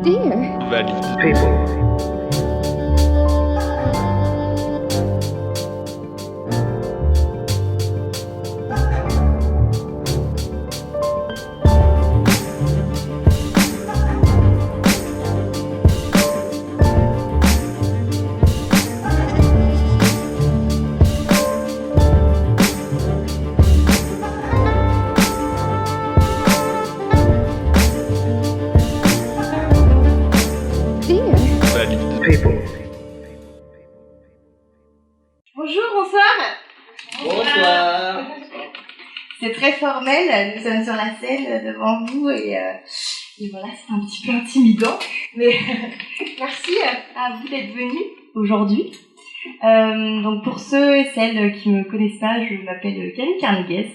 Dear. Valide. People. Bonjour, bonsoir. Bonsoir. C'est très formel, nous sommes sur la scène devant vous et voilà, c'est un petit peu intimidant, mais merci à vous d'être venus aujourd'hui. Donc pour ceux et celles qui me connaissent pas, je m'appelle Camille Carniguez.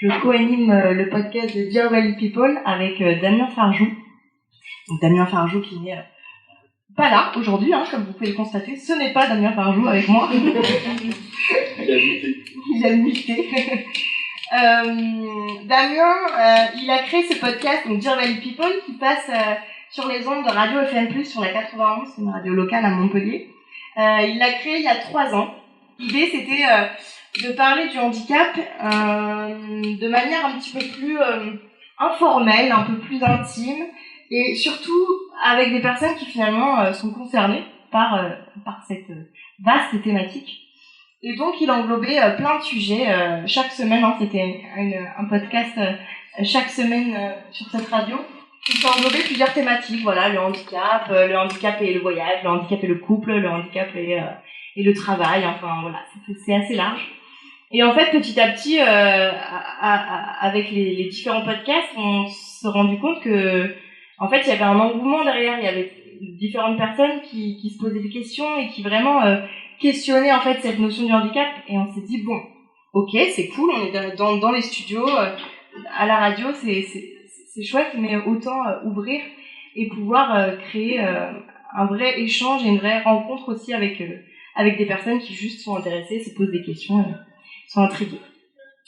Je co-anime le podcast de Dear Valley People avec Damien Farjou. Donc Damien Farjou qui n'est pas là aujourd'hui, comme vous pouvez le constater. Ce n'est pas Damien Farjou avec moi. Il a muté. Damien, il a créé ce podcast, donc Dear Valley People, qui passe sur les ondes de Radio FM+, sur la 91, c'est une radio locale à Montpellier. Il l'a créé il y a 3 ans. L'idée, c'était de parler du handicap de manière un petit peu plus informelle, un peu plus intime, et surtout avec des personnes qui finalement sont concernées par cette vaste thématique. Et donc il a englobé plein de sujets chaque semaine, c'était un podcast chaque semaine sur cette radio. Il a englobé plusieurs thématiques, voilà, le handicap et le voyage, le handicap et le couple, le handicap et le travail, enfin voilà, c'est assez large. Et en fait, petit à petit, avec les différents podcasts, on s'est rendu compte que en fait, il y avait un engouement derrière, il y avait différentes personnes qui se posaient des questions et qui vraiment questionnaient en fait cette notion du handicap. Et on s'est dit bon, ok, c'est cool, on est dans les studios, à la radio, c'est chouette, mais autant ouvrir et pouvoir créer un vrai échange et une vraie rencontre aussi avec des personnes qui juste sont intéressées, se posent des questions et sont intriguées.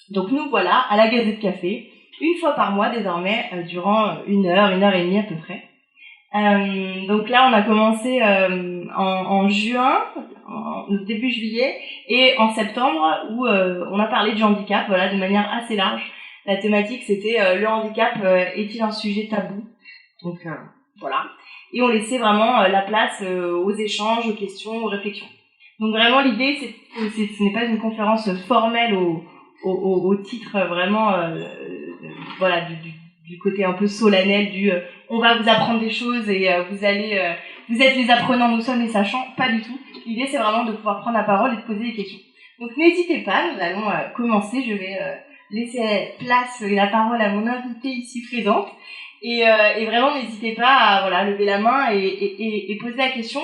Donc nous voilà à la Gazette Café, une fois par mois désormais, durant 1 heure et demie à peu près. Donc là on a commencé en juin, début juillet, et en septembre où on a parlé du handicap, voilà, de manière assez large. La thématique c'était le handicap est-il un sujet tabou? Donc voilà. Et on laissait vraiment la place aux échanges, aux questions, aux réflexions. Donc vraiment l'idée c'est que ce n'est pas une conférence formelle au titre vraiment voilà du côté un peu solennel du on va vous apprendre des choses et vous êtes les apprenants, nous sommes les sachants. Pas du tout. L'idée c'est vraiment de pouvoir prendre la parole et de poser des questions. Donc n'hésitez pas, nous allons commencer. Je vais laisser place et la parole à mon invitée ici présente et vraiment n'hésitez pas à lever la main et poser la question.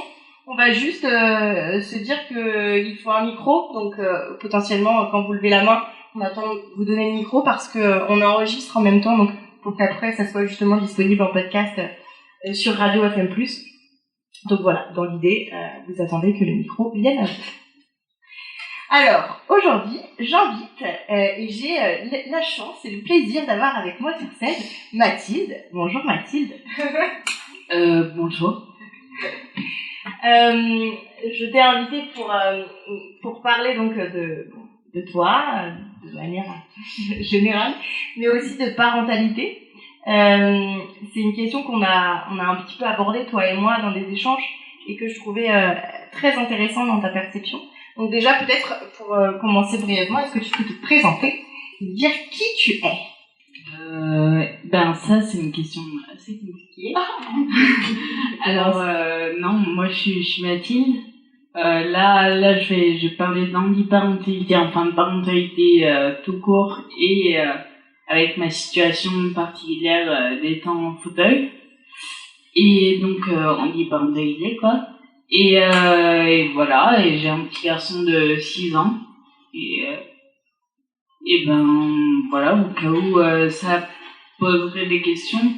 On va juste se dire que il faut un micro, donc potentiellement quand vous levez la main, on attend de vous donner le micro parce que on enregistre en même temps, donc pour qu'après ça soit justement disponible en podcast sur Radio FM+. Donc voilà, dans l'idée, vous attendez que le micro vienne à vous. Alors, aujourd'hui, j'invite et j'ai la chance et le plaisir d'avoir avec moi sur scène Mathilde. Bonjour Mathilde. Bonjour. Je t'ai invitée pour parler donc de toi, de manière générale, mais aussi de parentalité. C'est une question qu'on a un petit peu abordée, toi et moi, dans des échanges, et que je trouvais très intéressant dans ta perception. Donc déjà, peut-être, pour commencer brièvement, est-ce que tu peux te présenter et dire qui tu es? Ça, c'est une question assez compliquée. Alors, non, moi, je suis Mathilde. Là, je vais parler d'handiparentalité, enfin de parentalité tout court et avec ma situation particulière d'étant en fauteuil. Et donc, handiparentalité, quoi. Et voilà, et j'ai un petit garçon de 6 ans. Et voilà, au cas où ça poserait des questions.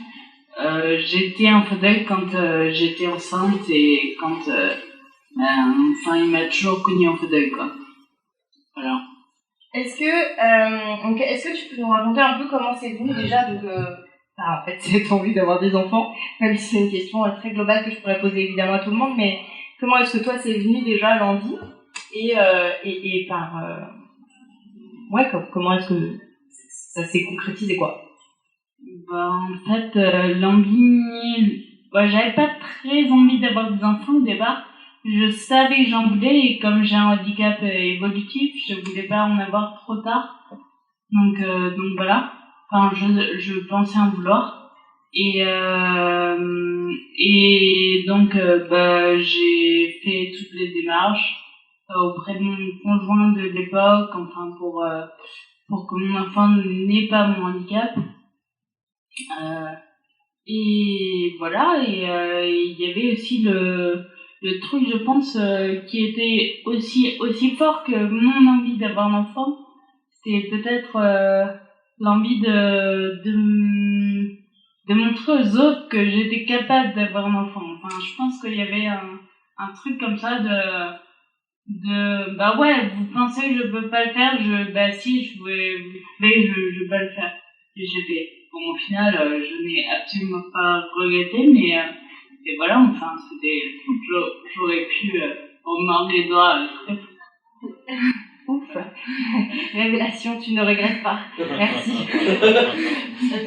J'étais en fauteuil quand j'étais enceinte et quand il m'a toujours connue en fauteuil, quoi. Voilà. Est-ce que tu peux nous raconter un peu comment c'est venu déjà, donc en fait, cette envie d'avoir des enfants, même si c'est une question très globale que je pourrais poser évidemment à tout le monde, mais comment est-ce que toi c'est venu déjà l'envie et par comment est-ce que ça s'est concrétisé quoi? En fait, l'envie, j'avais pas très envie d'avoir des enfants au départ. Je savais que j'en voulais et comme j'ai un handicap évolutif, je voulais pas en avoir trop tard. Donc voilà. Enfin, je pensais en vouloir. Et donc, j'ai fait toutes les démarches auprès de mon conjoint de l'époque, enfin pour que mon enfant n'ait pas mon handicap. Et voilà. Et il y avait aussi le truc, je pense, qui était aussi fort que mon envie d'avoir un enfant. C'était peut-être l'envie de montrer aux autres que j'étais capable d'avoir un enfant. Enfin, je pense qu'il y avait un truc comme ça vous pensez que je peux pas le faire, si, je pouvais, vous pouvez, je peux le faire. Et j'ai fait. Bon, au final, je n'ai absolument pas regretté, mais et voilà, enfin, j'aurais pu en mordre les doigts très fort. Ouf. Révélation, tu ne regrettes pas. Merci.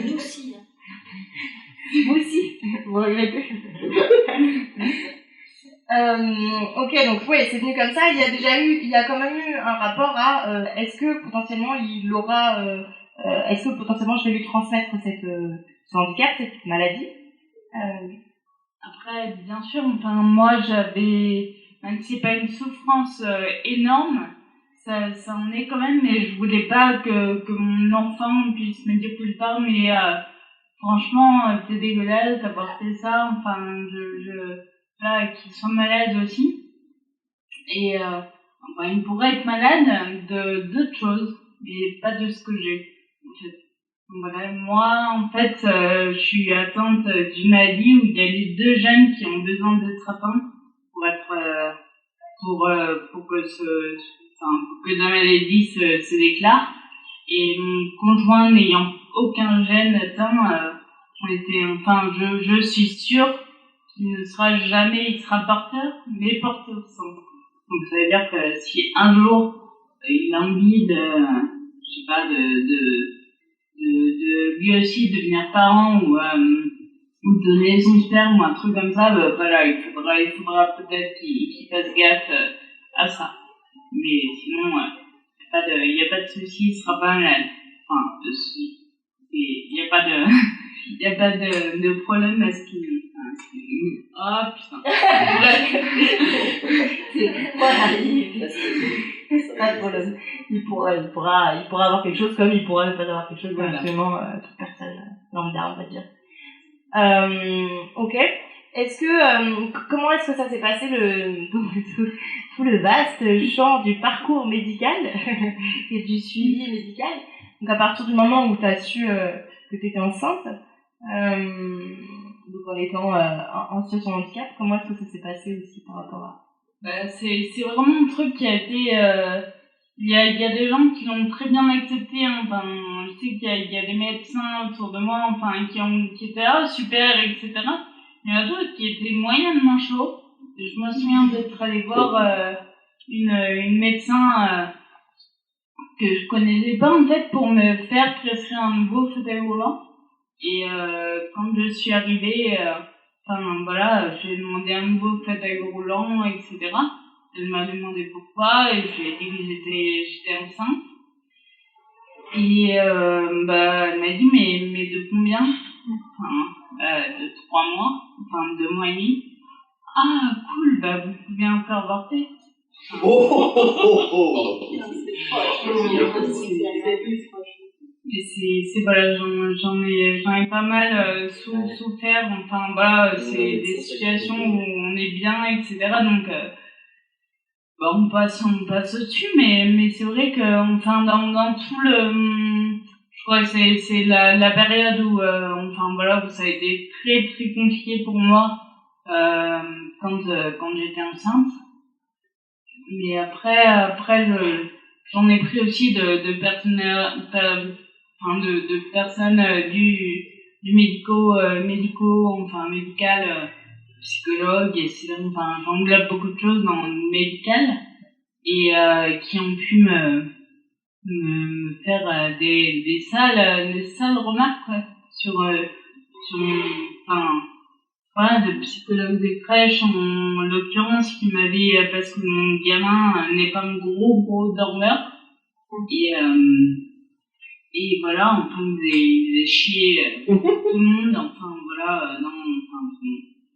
Nous aussi. Vous aussi, vous regrettez. Ok, donc oui, c'est venu comme ça. Il y a quand même eu un rapport à est-ce que potentiellement est-ce que potentiellement je vais lui transmettre ce handicap, cette maladie. Après, bien sûr, enfin moi j'avais, même si c'est pas une souffrance énorme, ça en est quand même, mais je voulais pas que mon enfant puisse me dire plus tard, mais franchement, c'est dégueulasse d'avoir fait ça, enfin, là, qu'il soit malade aussi. Et, il pourrait être malade d'autres choses, mais pas de ce que j'ai, en fait. Donc voilà, moi, en fait, je suis atteinte d'une maladie où il y a les 2 gènes qui ont besoin d'être atteints pour être, pour que la maladie se déclare. Et mon conjoint n'ayant aucun gène atteint, je suis sûre qu'il ne sera jamais, il sera porteur, mais porteur sans. Donc ça veut dire que si un jour il a envie de lui aussi devenir parent ou donner son sperme ou un truc comme ça, il faudra peut-être qu'il fasse gaffe à ça. Mais sinon, il n'y a pas de souci, il sera pas malade. Enfin, il n'y a pas de, il y a pas de problème à ce qu'il. Oh putain. C'est pas de problème. Il pourra avoir quelque chose comme il pourra ne pas avoir quelque chose, voilà. Absolument toute personne lambda, on va dire. Ok. Est-ce que comment est-ce que ça s'est passé tout le vaste champ du parcours médical et du suivi médical? Donc à partir du moment où tu as su que tu étais enceinte, donc en étant en situation de handicap, comment est-ce que ça s'est passé aussi par rapport à... C'est vraiment un truc qui a été... Il y a des gens qui l'ont très bien accepté, hein. Enfin, je sais qu'il y a des médecins autour de moi, enfin, qui étaient super, etc. Il y en a d'autres qui étaient moyennement chauds. Je me souviens d'être allée voir une médecin que je connaissais pas en fait pour me faire prescrire un nouveau fauteuil roulant. Et quand je suis arrivée, j'ai demandé un nouveau fauteuil roulant, etc. Elle m'a demandé pourquoi et je lui ai dit que j'étais enceinte. Et elle m'a dit mais de combien? De 3 mois, 2 mois et demi. Ah cool, vous pouvez encore avorter. Et voilà, j'en ai pas mal souffert. Enfin voilà, c'est des situations où on est bien, etc. Donc on passe au-dessus, mais c'est vrai que dans tout le, je crois que c'est la période où où ça a été très très compliqué pour moi quand j'étais enceinte. Mais après j'en ai pris aussi de personnes médical, psychologue, et enfin, j'englobe beaucoup de choses dans le médical, et qui ont pu me faire des sales remarques, quoi, sur voilà, de psychologue de crèche en l'occurrence, qui m'avait, parce que mon gamin n'est pas un gros dormeur, et voilà, enfin, il faisait chier tout le monde, enfin voilà,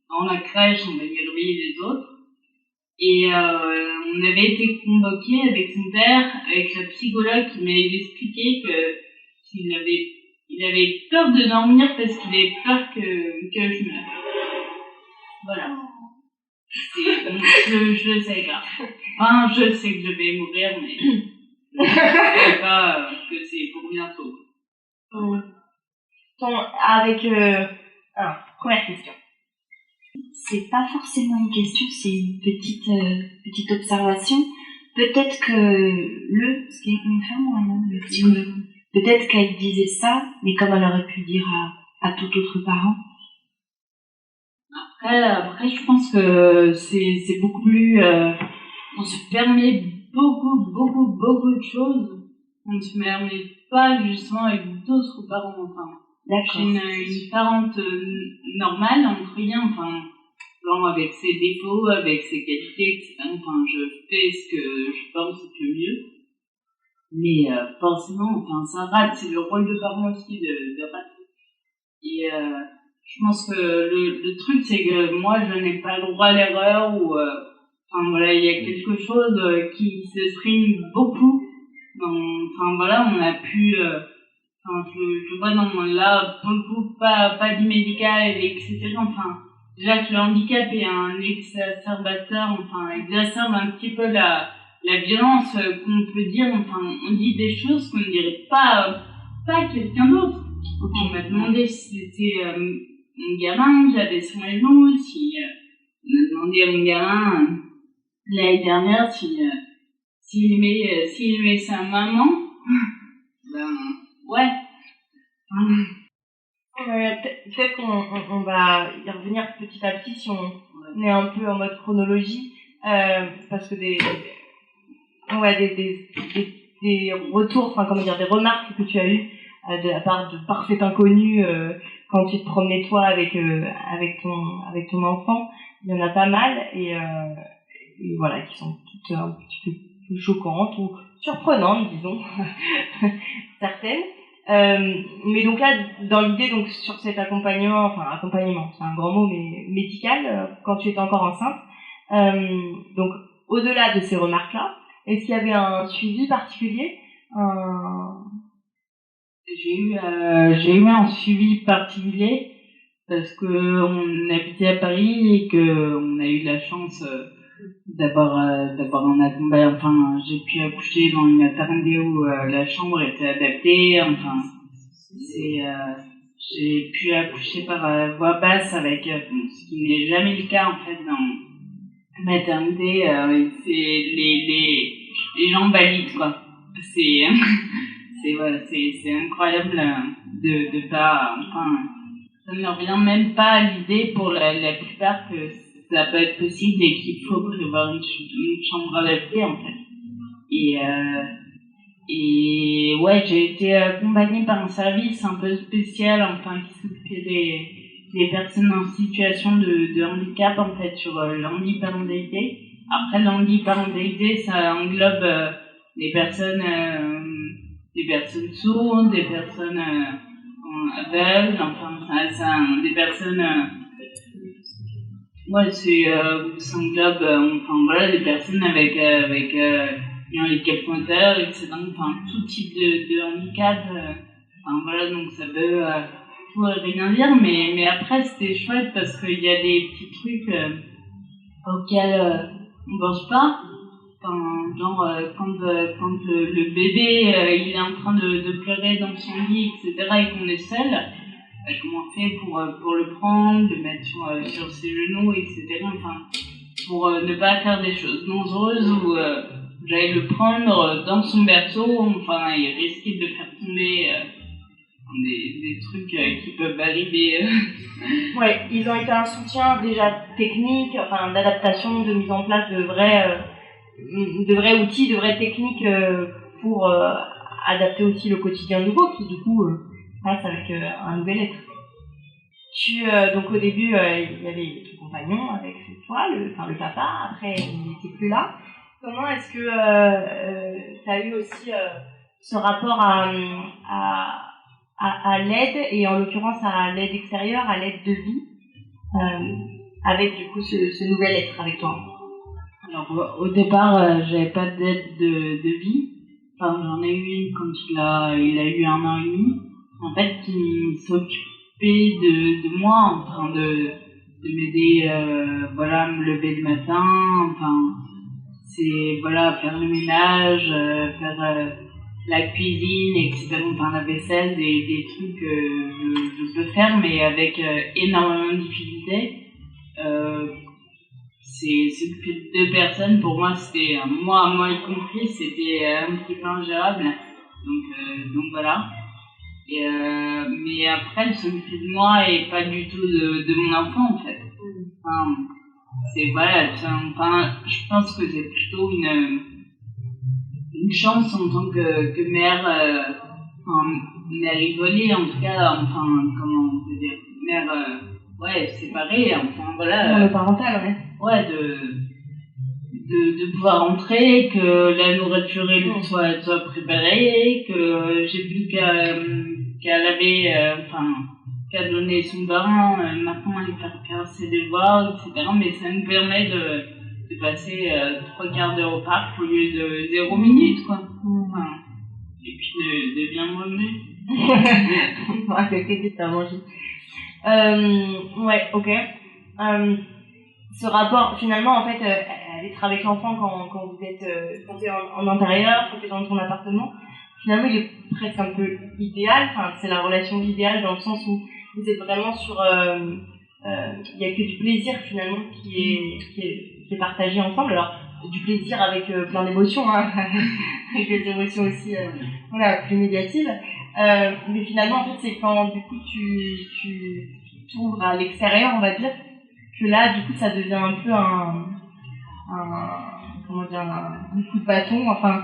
dans la crèche, on va dire les autres. Et on avait été convoqués avec son père, avec la psychologue, qui m'avait expliqué que il avait peur de dormir parce qu'il avait peur que je meure. Voilà. Donc, je sais pas. Enfin, je sais que je vais mourir, mais je sais pas que c'est pour bientôt. Alors, première question. C'est pas forcément une question, c'est une petite observation. Peut-être que c'est une femme ou un homme, le psychologue, peut-être qu'elle disait ça, mais comme elle aurait pu dire à tout autre parent. Après, je pense que c'est beaucoup plus, on se permet beaucoup de choses. On ne se permet pas justement avec d'autres parents, enfin. D'accord. J'ai une parente normale, entre guillemets, enfin, genre avec ses défauts, avec ses qualités, etc. Enfin, je fais ce que je pense être le mieux. Mais forcément, enfin, ça rate, c'est le rôle de parent aussi de rater. Et je pense que le truc, c'est que moi, je n'ai pas le droit à l'erreur, ou enfin voilà, il y a quelque chose qui s'exprime beaucoup. Enfin voilà, on a pu... Enfin, je vois dans là, pour le coup, pas du médical, etc. Enfin, déjà que le handicap est un exacerbateur, enfin, exacerbe un petit peu la violence qu'on peut dire, enfin, on dit des choses qu'on ne dirait pas à quelqu'un d'autre. On m'a demandé si c'était mon gamin que j'avais sur les genoux, on a demandé à mon gamin, l'année dernière, s'il aimait sa maman, ben, ouais. Peut-être qu'on va y revenir petit à petit si on est un peu en mode chronologie, parce que des retours, enfin comment dire, des remarques que tu as eues de la part de parfaits inconnus quand tu te promenais toi avec ton enfant, il y en a pas mal, et voilà, qui sont toutes un petit peu choquantes ou surprenantes, disons, certaines. Mais donc là, dans l'idée, donc sur cet accompagnement, c'est un grand mot, mais médical, quand tu étais encore enceinte, donc au-delà de ces remarques-là, est-ce qu'il y avait un suivi particulier? J'ai eu un suivi particulier parce que on habitait à Paris et que on a eu la chance d'avoir un accompagnement. Enfin, j'ai pu accoucher dans une maternité où la chambre était adaptée. Enfin, j'ai pu accoucher par voie basse avec ce qui n'est jamais le cas en fait dans la maternité. C'est les gens valident quoi. C'est incroyable de pas, enfin, ça ne me revient même pas à l'idée pour la plupart que ça peut être possible et qu'il faut prévoir une chambre adaptée en fait. Et ouais, j'ai été accompagnée par un service un peu spécial, enfin, qui s'occupait des personnes en situation de handicap en fait, sur l'handiparentalité. Après, l'handiparentalité, ça englobe des personnes sourdes, des personnes aveugles, enfin, des personnes... ouais, ça englobe, enfin, voilà, des personnes avec un handicap moteur, etc. Enfin, tout type de handicap. Enfin, voilà, donc ça veut tout et rien dire, mais après, c'était chouette parce qu'il y a des petits trucs auxquels on pense pas. Enfin, genre, quand le bébé il est en train de pleurer dans son lit, etc., et qu'on est seul, comment on fait pour le prendre, le mettre sur ses genoux, etc., enfin, pour ne pas faire des choses dangereuses ou j'allais le prendre dans son berceau, enfin, il risquait de le faire tomber des trucs qui peuvent arriver. Ouais, ils ont été un soutien déjà technique, enfin d'adaptation, de mise en place de vrais outils, de vraies techniques pour adapter aussi le quotidien nouveau qui du coup passe avec un nouvel être. Donc au début il y avait ton compagnon avec toi, le papa, après il n'était plus là. Comment est-ce que tu as eu aussi ce rapport à l'aide, et en l'occurrence à l'aide extérieure, à l'aide de vie, avec du coup ce nouvel être avec toi? Alors au départ, j'avais pas d'aide de vie. Enfin, j'en ai eu une quand il a eu 1 an et demi. En fait, qui s'occupait de moi, enfin de m'aider, voilà, à me lever le matin, enfin, c'est voilà, faire le ménage, faire la cuisine, etc. Enfin, la vaisselle, des trucs que je peux faire, mais avec énormément de difficultés. S'occuper de 2 personnes, pour moi, c'était, moi y compris, c'était un petit peu ingérable. Donc voilà. Mais après, elle s'occuper de moi et pas du tout de mon enfant, en fait. Enfin, c'est, voilà, enfin, je pense que c'est plutôt une chance en tant que mère, mère isolée, en tout cas, enfin, comment on peut dire, mère, ouais, séparée, enfin, voilà. Dans le parental, ouais. Ouais, de pouvoir rentrer, que la nourriture soit préparée, que j'ai plus qu'à laver, qu'à donner son bain, maintenant aller faire ses devoirs, etc. Mais ça nous permet de passer 3 quarts d'heure au parc au lieu de 0 minutes, quoi. Enfin, et puis de bien manger. Ouais, c'est à manger. Ouais, ok. Ce rapport, finalement, en fait, être avec l'enfant quand vous êtes quand t'es en intérieur, quand t'es dans ton appartement, finalement, il est presque un peu idéal. Enfin, c'est la relation idéale dans le sens où vous êtes vraiment sur, il y a que du plaisir finalement qui est partagé ensemble. Alors, du plaisir avec plein d'émotions, hein, avec des émotions aussi, voilà, plus négatives. Mais finalement, en fait, c'est quand du coup tu t'ouvres à l'extérieur, on va dire, que là, du coup, ça devient un peu un coup de bâton, enfin,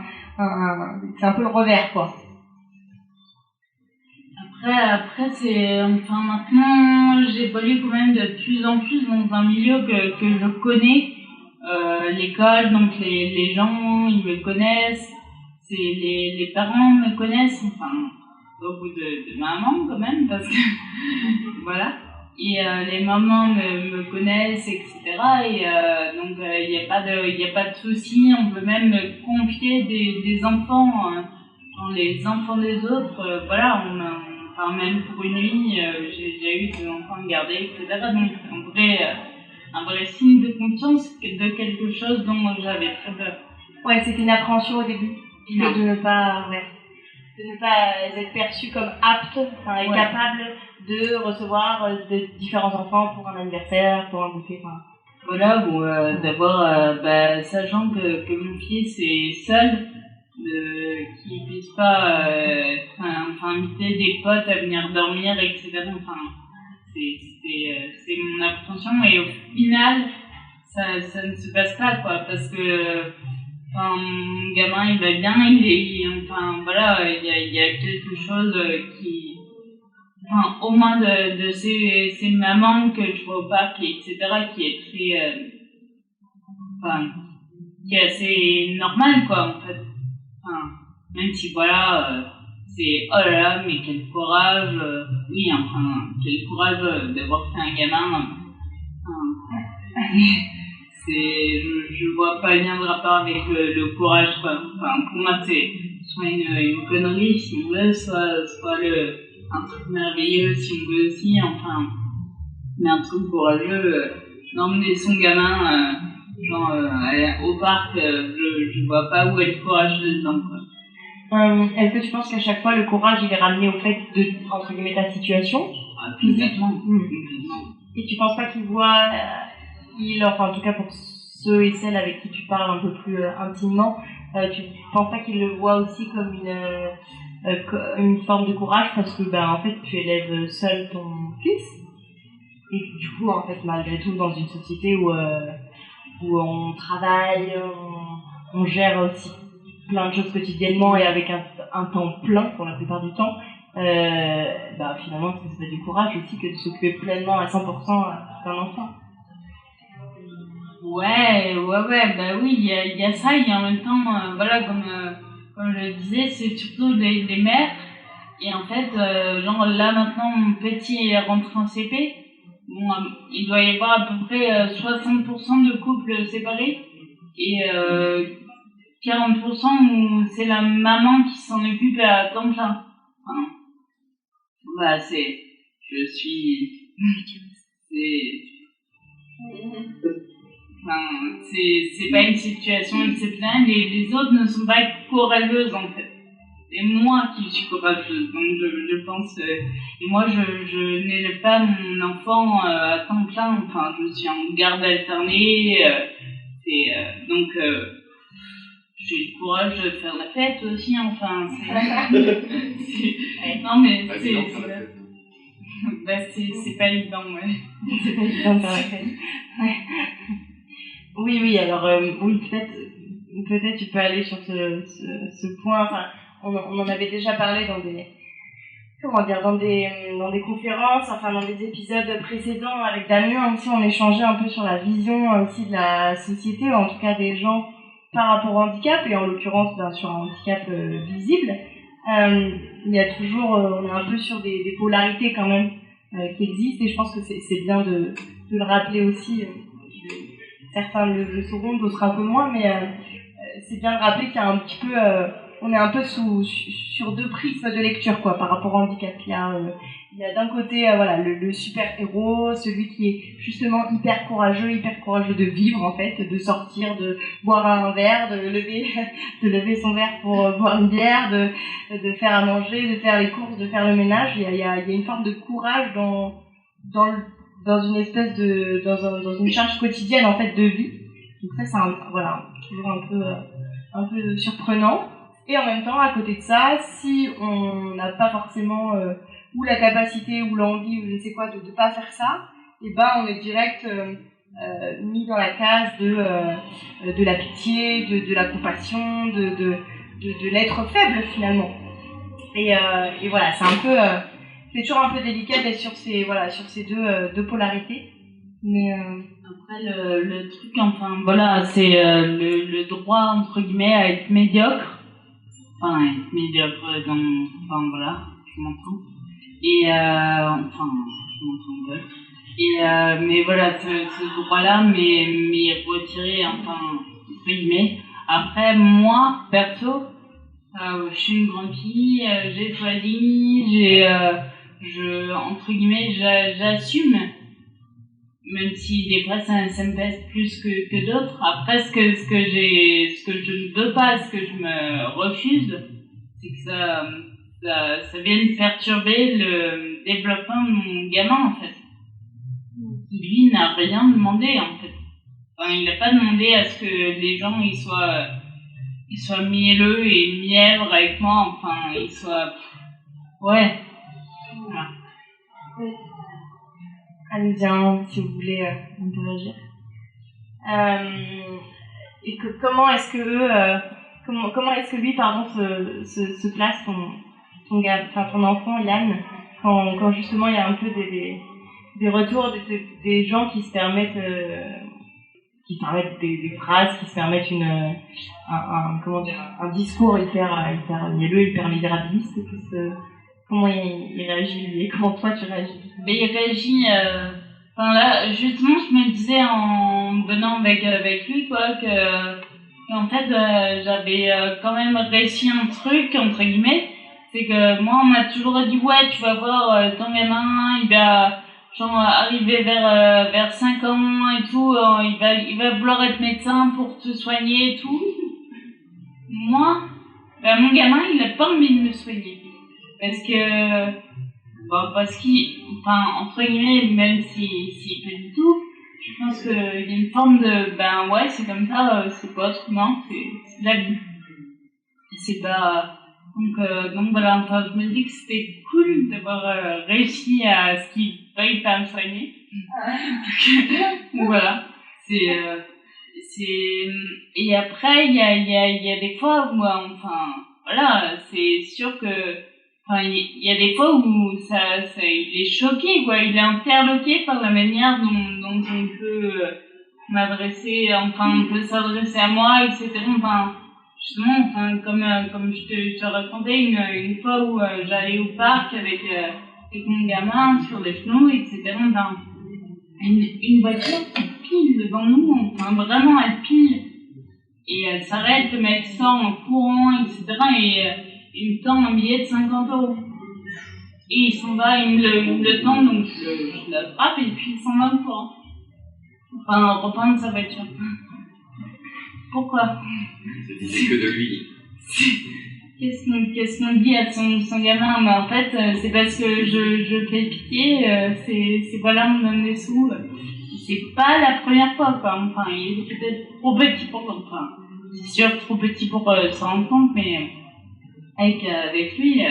c'est un peu le revers, quoi. Après c'est, enfin, maintenant, j'évolue quand même de plus en plus dans un milieu que je connais, l'école, donc les gens, ils me connaissent, les parents me connaissent, enfin, au bout de maman, quand même, parce que, voilà. Et les mamans me connaissent, etc. Et donc il n'y a pas de souci. On peut même confier des enfants, dans les enfants des autres. Voilà, enfin, même pour une nuit, j'ai déjà eu des enfants gardés, etc. Donc un vrai signe de confiance de quelque chose dont j'avais très peur. Ouais, c'était une appréhension au début, de ne pas être perçu comme apte, enfin, et capable de recevoir de différents enfants pour un anniversaire, pour un goûter, enfin. Voilà, ou d'avoir, sachant que mon fils est seul, qu'il puisse pas inviter des potes à venir dormir, etc. Enfin, c'est mon appréhension, et au final, ça ne se passe pas, quoi, parce que mon gamin, il va bien, voilà, il y a quelque chose qui, au moins de ces mamans que je vois au parc, etc., qui est très, qui est assez normal, quoi, en fait. Même si, voilà, c'est, oh là là, mais quel courage, quel courage d'avoir fait un gamin, je vois pas bien de rapport avec le courage, quoi. Enfin, pour moi, c'est soit une connerie, si on veut, soit un truc merveilleux, si on veut aussi, mais un truc courageux, d'emmener son gamin, au parc, je vois pas où est le courage dedans, quoi. Est-ce que tu penses qu'à chaque fois, le courage, il est ramené au fait de, entre guillemets, ta situation? Complètement. Et tu penses pas qu'il voit, en tout cas pour ceux et celles avec qui tu parles un peu plus intimement, tu penses pas qu'il le voit aussi comme une forme de courage parce que en fait tu élèves seul ton fils et du coup en fait malgré tout dans une société où on travaille, on gère aussi plein de choses quotidiennement et avec un temps plein pour la plupart du temps, finalement c'est du courage aussi que de s'occuper pleinement à 100% d'un enfant. Ouais, bah oui, il y a ça, et en même temps, voilà, comme je le disais, c'est surtout les mères, et en fait, genre là maintenant, mon petit est rentré en CP, bon, il doit y avoir à peu près 60% de couples séparés, et 40% où c'est la maman qui s'en occupe à temps plein. Enfin, je suis, c'est pas une situation exceptionnelle, et les autres ne sont pas courageuses en fait. C'est moi qui suis courageuse, donc je pense, et moi je n'élève pas mon enfant à temps plein, enfin je suis en garde alternée, donc j'ai le courage de faire la fête aussi, enfin non mais c'est pas évident, ouais. C'est pas évident de faire la fête. Ouais. Oui, alors oui, peut-être tu peux aller sur ce point. Enfin, on en avait déjà parlé dans des conférences, enfin dans des épisodes précédents avec Damien aussi. On échangeait un peu sur la vision aussi de la société, ou en tout cas des gens par rapport au handicap, et en l'occurrence sur un handicap visible. Il y a toujours, on est un peu sur des polarités quand même qui existent, et je pense que c'est bien de le rappeler aussi. Certains le sauront, d'autres un peu moins, mais c'est bien de rappeler qu'il y a un petit peu, on est un peu sur deux prismes de lecture quoi, par rapport au handicap. Il y a d'un côté le super héros, celui qui est justement hyper courageux de vivre en fait, de sortir, de boire un verre, de lever son verre pour boire une bière, de faire à manger, de faire les courses, de faire le ménage. Il y a une forme de courage dans une espèce dans une charge quotidienne en fait de vie. Donc ça c'est toujours un peu surprenant. Et en même temps, à côté de ça, si on n'a pas forcément ou la capacité ou l'envie ou je sais quoi de pas faire ça, on est direct mis dans la case de la pitié, de la compassion, de l'être faible finalement. Et voilà, c'est toujours un peu délicat d'être sur ces deux polarités. Mais après le truc, enfin voilà, c'est le droit entre guillemets à être médiocre. Enfin, être médiocre enfin voilà, je m'entends. Et je m'entends un peu. Et mais voilà, ce droit-là m'est retiré, enfin entre guillemets. Après moi, perso, je suis une grande fille, j'ai choisi, entre guillemets, j'assume, même si des fois ça me pèse plus que d'autres. Après, ce que je ne veux pas, ce que je me refuse, c'est que ça vienne perturber le développement de mon gamin, en fait. Qui, lui, n'a rien demandé, en fait. Enfin, il n'a pas demandé à ce que les gens, ils soient mielleux et mièvres avec moi, enfin, ils soient... Ouais. Voilà. Allez-y, si vous voulez interagir. Et comment est-ce que lui, pardon, se place ton enfant, Yann, quand justement il y a un peu des retours des gens qui se permettent des phrases, qui se permettent un discours hyper mielleux, hyper misérabiliste. Comment il réagit lui, et comment toi tu réagis? Mais il réagit. Enfin là, justement, je me disais en venant avec lui quoi qu'en fait j'avais quand même réussi un truc entre guillemets, c'est que moi on m'a toujours dit ouais tu vas voir ton gamin il va genre arriver vers 5 ans et tout, il va vouloir être médecin pour te soigner et tout. Moi, mon gamin il a pas envie de me soigner. Parce qu'il, enfin, entre guillemets, même si pas du tout, je pense qu'il y a une forme de, ouais, c'est comme ça, c'est pas autrement, c'est la vie. C'est pas, Donc voilà, enfin, je me dis que c'était cool d'avoir réussi à ce qu'il veuille pas me soigner. Donc voilà, et après il y a des fois où enfin voilà, c'est sûr que enfin il y a des fois où ça il est choqué quoi, il est interloqué par la manière dont on peut m'adresser, enfin on peut s'adresser à moi, etc. Enfin justement, enfin comme je te racontais une fois où j'allais au parc avec mon gamin sur les genoux, etc. Enfin, une voiture qui pile devant nous, enfin vraiment elle pile, et elle s'arrête, le mec sort en courant, etc. Et il me tend un billet de 50 €. Et il s'en va, il me le tend, donc je l'attrape et puis il s'en va en courant. Enfin, reprendre sa voiture. Pourquoi? C'est que de lui. Qu'est-ce qu'on dit à son gamin? Mais en fait, c'est parce que je fais pitié, c'est voilà, on me donne des sous. C'est pas la première fois, quoi. Enfin, il est peut-être trop petit pour, enfin, c'est sûr, trop petit pour se rendre compte, mais avec lui,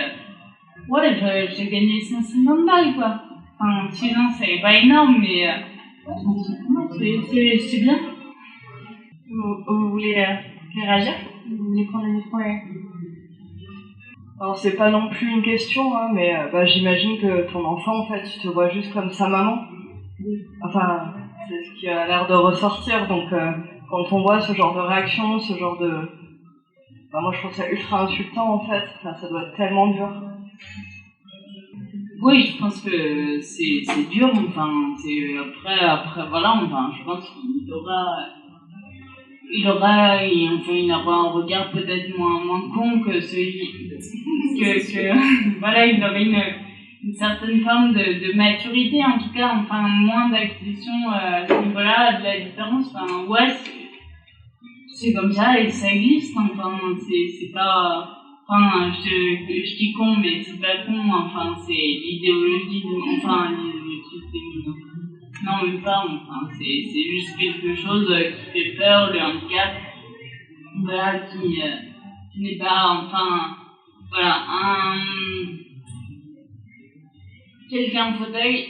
ouais, j'ai gagné 150 balles, quoi. Enfin, sinon, c'est pas énorme, mais c'est bien. Vous voulez réagir? Vous voulez prendre le micro? Alors c'est pas non plus une question, hein, mais j'imagine que ton enfant, en fait, il te voit juste comme sa maman. Enfin, c'est ce qui a l'air de ressortir. Donc quand on voit ce genre de réaction, ce genre de... moi je trouve ça ultra insultant en fait. Enfin, ça doit être tellement dur. Oui, je pense que c'est dur. Enfin, c'est après voilà. Enfin, je pense qu'il aura un regard peut-être moins con que celui que voilà, il aurait une certaine forme de maturité, en tout cas, enfin moins d'acquisition à ce niveau-là, de la différence. Enfin ouais, c'est comme ça et ça existe. Enfin c'est pas, enfin je dis con, mais c'est pas con. Enfin c'est l'idéologie féminine. Non, même pas, enfin, c'est juste quelque chose qui fait peur, le handicap, voilà, qui n'est pas, enfin, voilà, quelqu'un en fauteuil,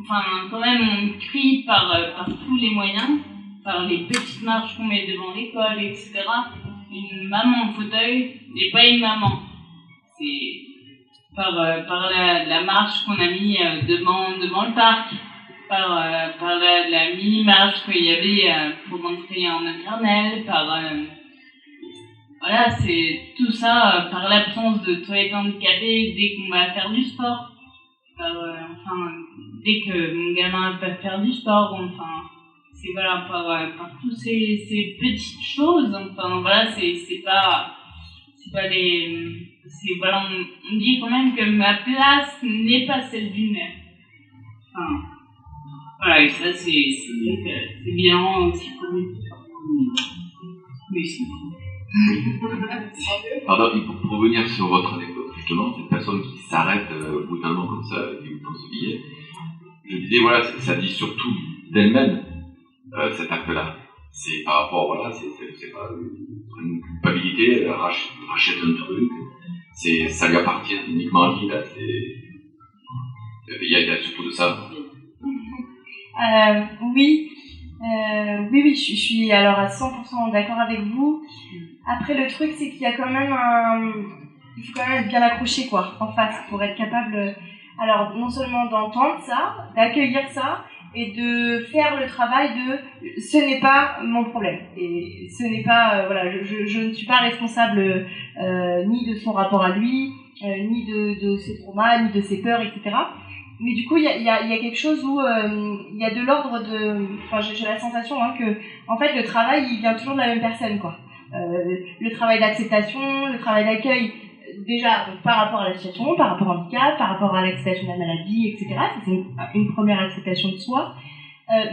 enfin, quand même, on crie par tous les moyens, par les petites marches qu'on met devant l'école, etc. Une maman en fauteuil n'est pas une maman, c'est par la marche qu'on a mis devant le parc, par la mini-marche qu'il y avait pour entrer en maternelle, voilà, c'est tout ça, par l'absence de toilettes handicapées dès qu'on va faire du sport, dès que mon gamin va faire du sport, enfin, c'est voilà, par toutes ces petites choses, enfin, voilà, c'est pas voilà, on dit quand même que ma place n'est pas celle d'une mère. Enfin, voilà, et ça, c'est bien aussi pour lui. Mais c'est Pardon, pour revenir sur votre anecdote, justement, cette personne qui s'arrête brutalement comme ça, qui vous tend ce billet, je disais, voilà, ça dit surtout d'elle-même, cet acte-là. C'est par rapport, voilà, c'est pas une culpabilité, elle rachète un truc, ça lui appartient uniquement à lui, là, il y a surtout de ça. Oui, je suis alors à 100% d'accord avec vous. Après, le truc, c'est qu'il y a quand même il faut quand même être bien accroché, quoi, en face, pour être capable, alors, non seulement d'entendre ça, d'accueillir ça, et de faire le travail de ce n'est pas mon problème, et ce n'est pas, voilà, je ne suis pas responsable ni de son rapport à lui, ni de ses traumas, ni de ses peurs, etc. Mais du coup, il y a quelque chose où il y a de l'ordre de... Enfin, j'ai la sensation que, en fait, le travail, il vient toujours de la même personne, quoi. Le travail d'acceptation, le travail d'accueil, déjà, donc, par rapport à la situation, par rapport au handicap, par rapport à l'acceptation de la maladie, etc. C'est une première acceptation de soi.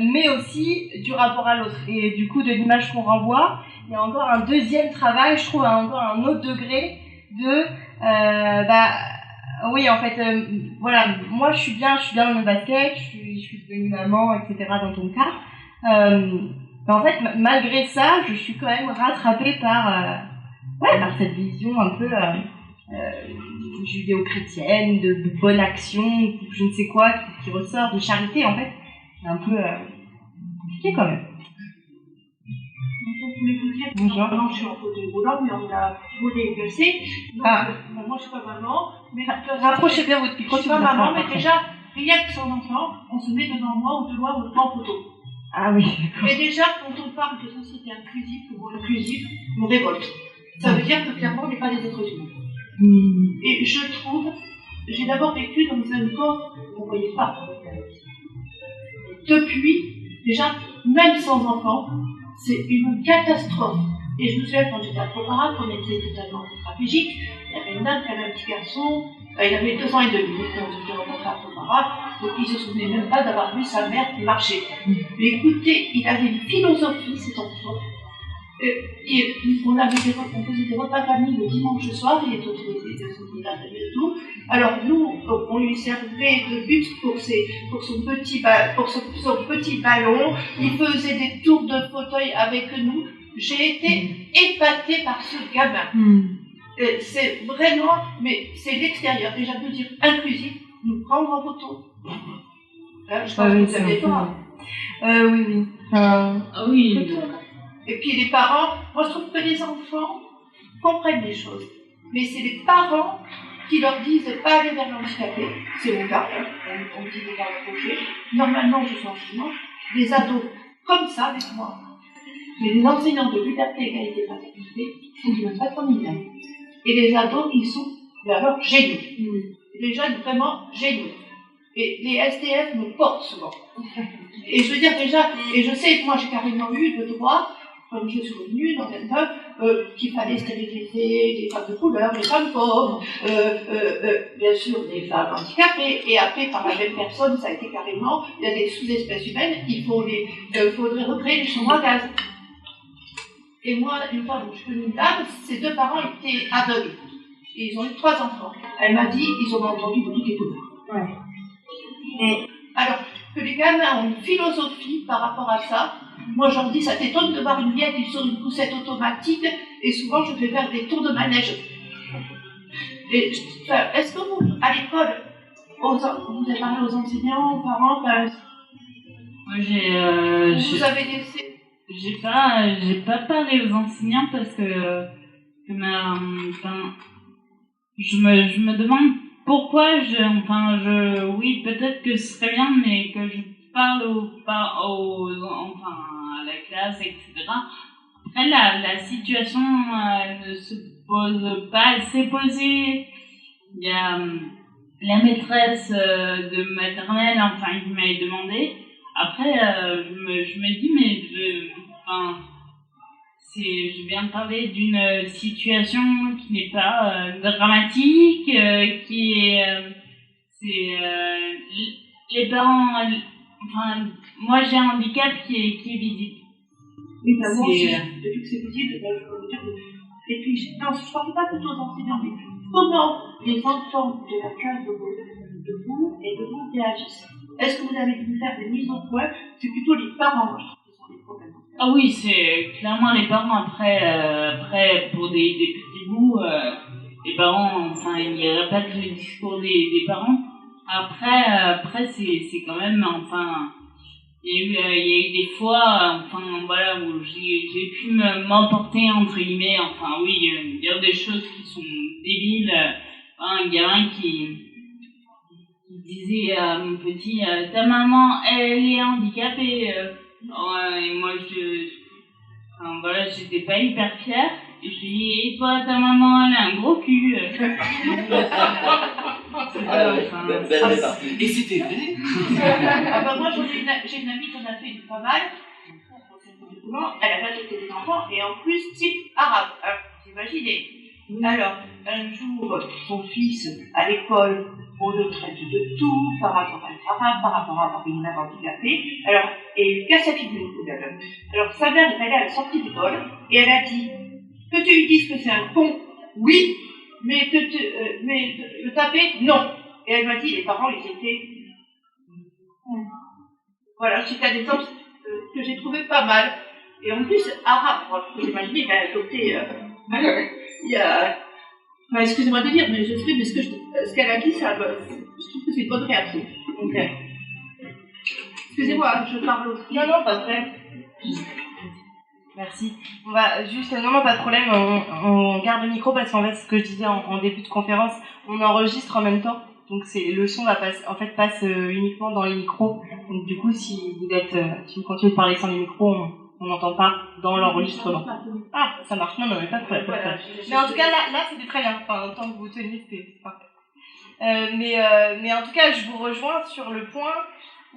Mais aussi du rapport à l'autre. Et du coup, de l'image qu'on renvoie, il y a encore un deuxième travail, je trouve, encore un autre degré de... oui, en fait, voilà, moi je suis bien dans mon basket, je suis devenue maman, etc. dans ton cas. Mais en fait, malgré ça, je suis quand même rattrapée par par cette vision un peu judéo-chrétienne, de bonne action, je ne sais quoi, qui ressort, de charité en fait. C'est un peu compliqué quand même. Bonjour. Non, je suis en fauteuil roulant, mais on a volé blessé. Moi, je suis pas maman. Mais rapprochez bien votre micro. Je suis pas maman, mais déjà, rien que son enfant, on se met devant moi ou de loin, on le prend en photo. Ah oui. Et déjà, quand on parle de société inclusive, le mot inclusif, on révolte. Ça veut dire que clairement, on n'est pas des êtres humains. Et je trouve, j'ai d'abord vécu dans un corps qu'on ne voyait pas. Depuis, déjà, même sans enfant, c'est une catastrophe. Et je me souviens quand j'étais à Proparat, on était totalement tétraplégique. Il y avait une dame qui avait un petit garçon, il avait 2 ans et demi quand je l'ai rencontré à Proparat, donc il ne se souvenait même pas d'avoir vu sa mère qui marchait. Mais écoutez, il avait une philosophie, cet enfant. On faisait des repas famille le dimanche soir, il était autorisé de s'occuper et tout. Alors nous, on lui servait de but pour son petit ballon, il faisait des tours de fauteuil avec nous. J'ai été épatée par ce gamin. C'est vraiment, mais c'est l'extérieur, déjà de dire inclusif, nous prendre en photo. Là, je pense que vous avez pas. Oui. Oui. Et puis les parents, moi je trouve que les enfants comprennent les choses. Mais c'est les parents qui leur disent de ne pas aller vers l'handicapé. C'est mon cas, on me dit de ne pas approcher. Normalement, je suis enseignante. Des ados comme ça avec moi. Mais les enseignants de liberté, égalité, fraternité, ils ne sont même pas trop mignons. Et les ados, ils sont alors géniaux. Les jeunes, vraiment géniaux. Et les SDF me portent souvent. Et je veux dire déjà, et je sais que moi j'ai carrément eu le droit, comme je suis revenue dans un peuple, qu'il fallait stériliser les femmes de couleur, les femmes pauvres, bien sûr les femmes handicapées, et après par la même personne, ça a été carrément, il y a des sous-espèces humaines, il faudrait recréer les chambres à gaz. Et moi, une fois où je connais une dame, ses 2 parents étaient aveugles. Et ils ont eu 3 enfants. Elle m'a dit, ils ont entendu de toutes les couleurs. Et alors que les gamins ont une philosophie par rapport à ça, moi je leur dis, ça t'étonne de voir une vieille sur une poussette automatique, et souvent je fais faire des tours de manège. Et, est-ce que vous, à l'école, vous avez parlé aux enseignants, aux parents, Moi, vous avez laissé... J'ai pas parlé aux enseignants parce que je me demande pourquoi oui, peut-être que ce serait bien, mais que je parle à la classe, etc. Après, la situation ne se pose pas, elle s'est posée. Il y a la maîtresse de maternelle, qui m'avait demandé. Après, je me dis, mais je viens de parler d'une situation qui n'est pas dramatique, qui est, les parents, moi j'ai un handicap qui est visible. Oui, moi aussi, depuis que c'est visible, je peux vous dire et puis, non, je ne parle pas plutôt aux enseignants, mais comment les enfants de la classe de vous réagissent? Est-ce que vous avez dû faire des mises au point? C'est plutôt les parents, je trouve, qui sont les problèmes. Ah oui, c'est clairement les parents. Après pour des petits bouts, les parents, il n'y aurait pas que le discours des parents. Après c'est quand même, il y a eu des fois, où j'ai pu m'emporter, entre guillemets, dire des choses qui sont débiles. Un gamin qui disait à mon petit, ta maman, elle est handicapée. Et moi, j'étais pas hyper fière. Et je lui dis, et toi, ta maman, elle a un gros cul. Belle répartie. Et c'était vrai. Moi, j'ai une amie qui en a fait pas mal. Elle a pas adopté des enfants, et en plus, type arabe. Alors, vous imaginez. Alors, un jour, son fils, à l'école, on le traite de tout par rapport à l'arabe, par rapport à une mère handicapée. Alors, et il casse sa figure. Alors, sa mère est allée à la sortie d'école, et elle a dit, que tu lui dises que c'est un con, oui, mais le taper, non. Et elle m'a dit, les parents, ils étaient... Voilà, c'était un exemple que j'ai trouvé pas mal. Et en plus, arabe, vous imaginez, il a adopté... il y a... Enfin, excusez-moi de dire, mais je sais, mais ce qu'elle a dit, ça, je trouve que c'est une bonne réaction. Donc, excusez-moi, je parle aussi. Non, pas de problème. Merci. On va juste, non, pas de problème, on garde le micro parce qu'en fait, ce que je disais en début de conférence, on enregistre en même temps. Donc le son passe uniquement dans les micros. Donc du coup, si vous continuez de parler sans les micros, on n'entend pas dans l'enregistrement. Ah, ça marche. Non, mais pas de problème. Voilà. Mais en tout cas, là, c'était très bien. Enfin, tant que vous teniez, c'était parfait. Mais en tout cas, je vous rejoins sur le point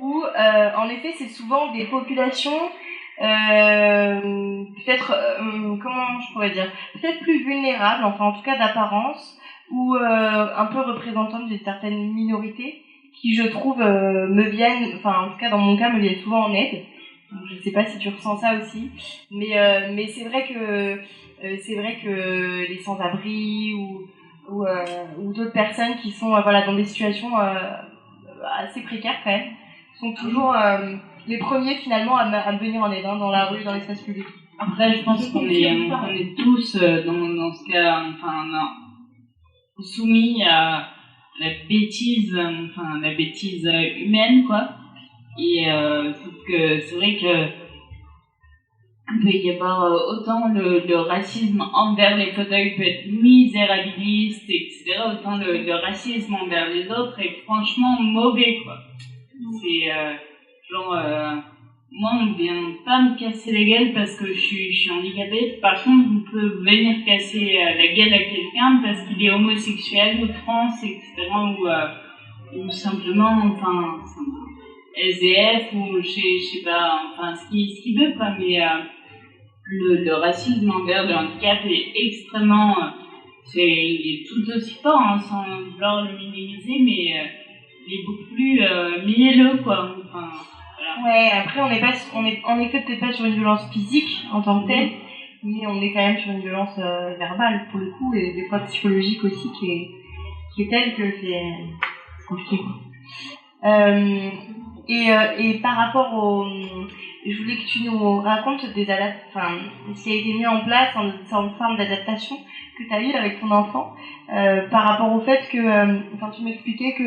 où, en effet, c'est souvent des populations peut-être, comment je pourrais dire, peut-être plus vulnérables, enfin en tout cas d'apparence, ou un peu représentantes d'une certaine minorité, qui je trouve me viennent, enfin en tout cas dans mon cas me viennent souvent en aide. Donc, je sais pas si tu ressens ça aussi, mais c'est vrai que les sans-abri ou d'autres personnes qui sont dans des situations assez précaires quand même sont toujours les premiers finalement à venir en aide dans la rue, dans l'espace public. Après, je pense qu'on est tous dans ce cas, soumis à la bêtise humaine, quoi. Et sauf que c'est vrai que il peut y avoir autant le racisme envers les fauteuils peut être misérabiliste, etc. Autant le racisme envers les autres est franchement mauvais, quoi. C'est moi on vient pas me casser la gueule parce que je suis handicapée. Par contre, on peut venir casser la gueule à quelqu'un parce qu'il est homosexuel ou trans, etc. ou simplement SDF ou je sais pas, ce qu'il veut, quoi. Mais le racisme envers le handicap est extrêmement il est tout aussi fort, hein, sans vouloir le minimiser, mais il est beaucoup plus mielleux, quoi. Voilà. Ouais, après on est en effet peut-être pas sur une violence physique en tant que telle, mais on est quand même sur une violence verbale pour le coup, et des fois psychologique aussi, qui est telle que c'est compliqué, quoi. Et par rapport je voulais que tu nous racontes ce qui a été mis en place en forme d'adaptation que tu as eu avec ton enfant, par rapport au fait que, quand tu m'expliquais que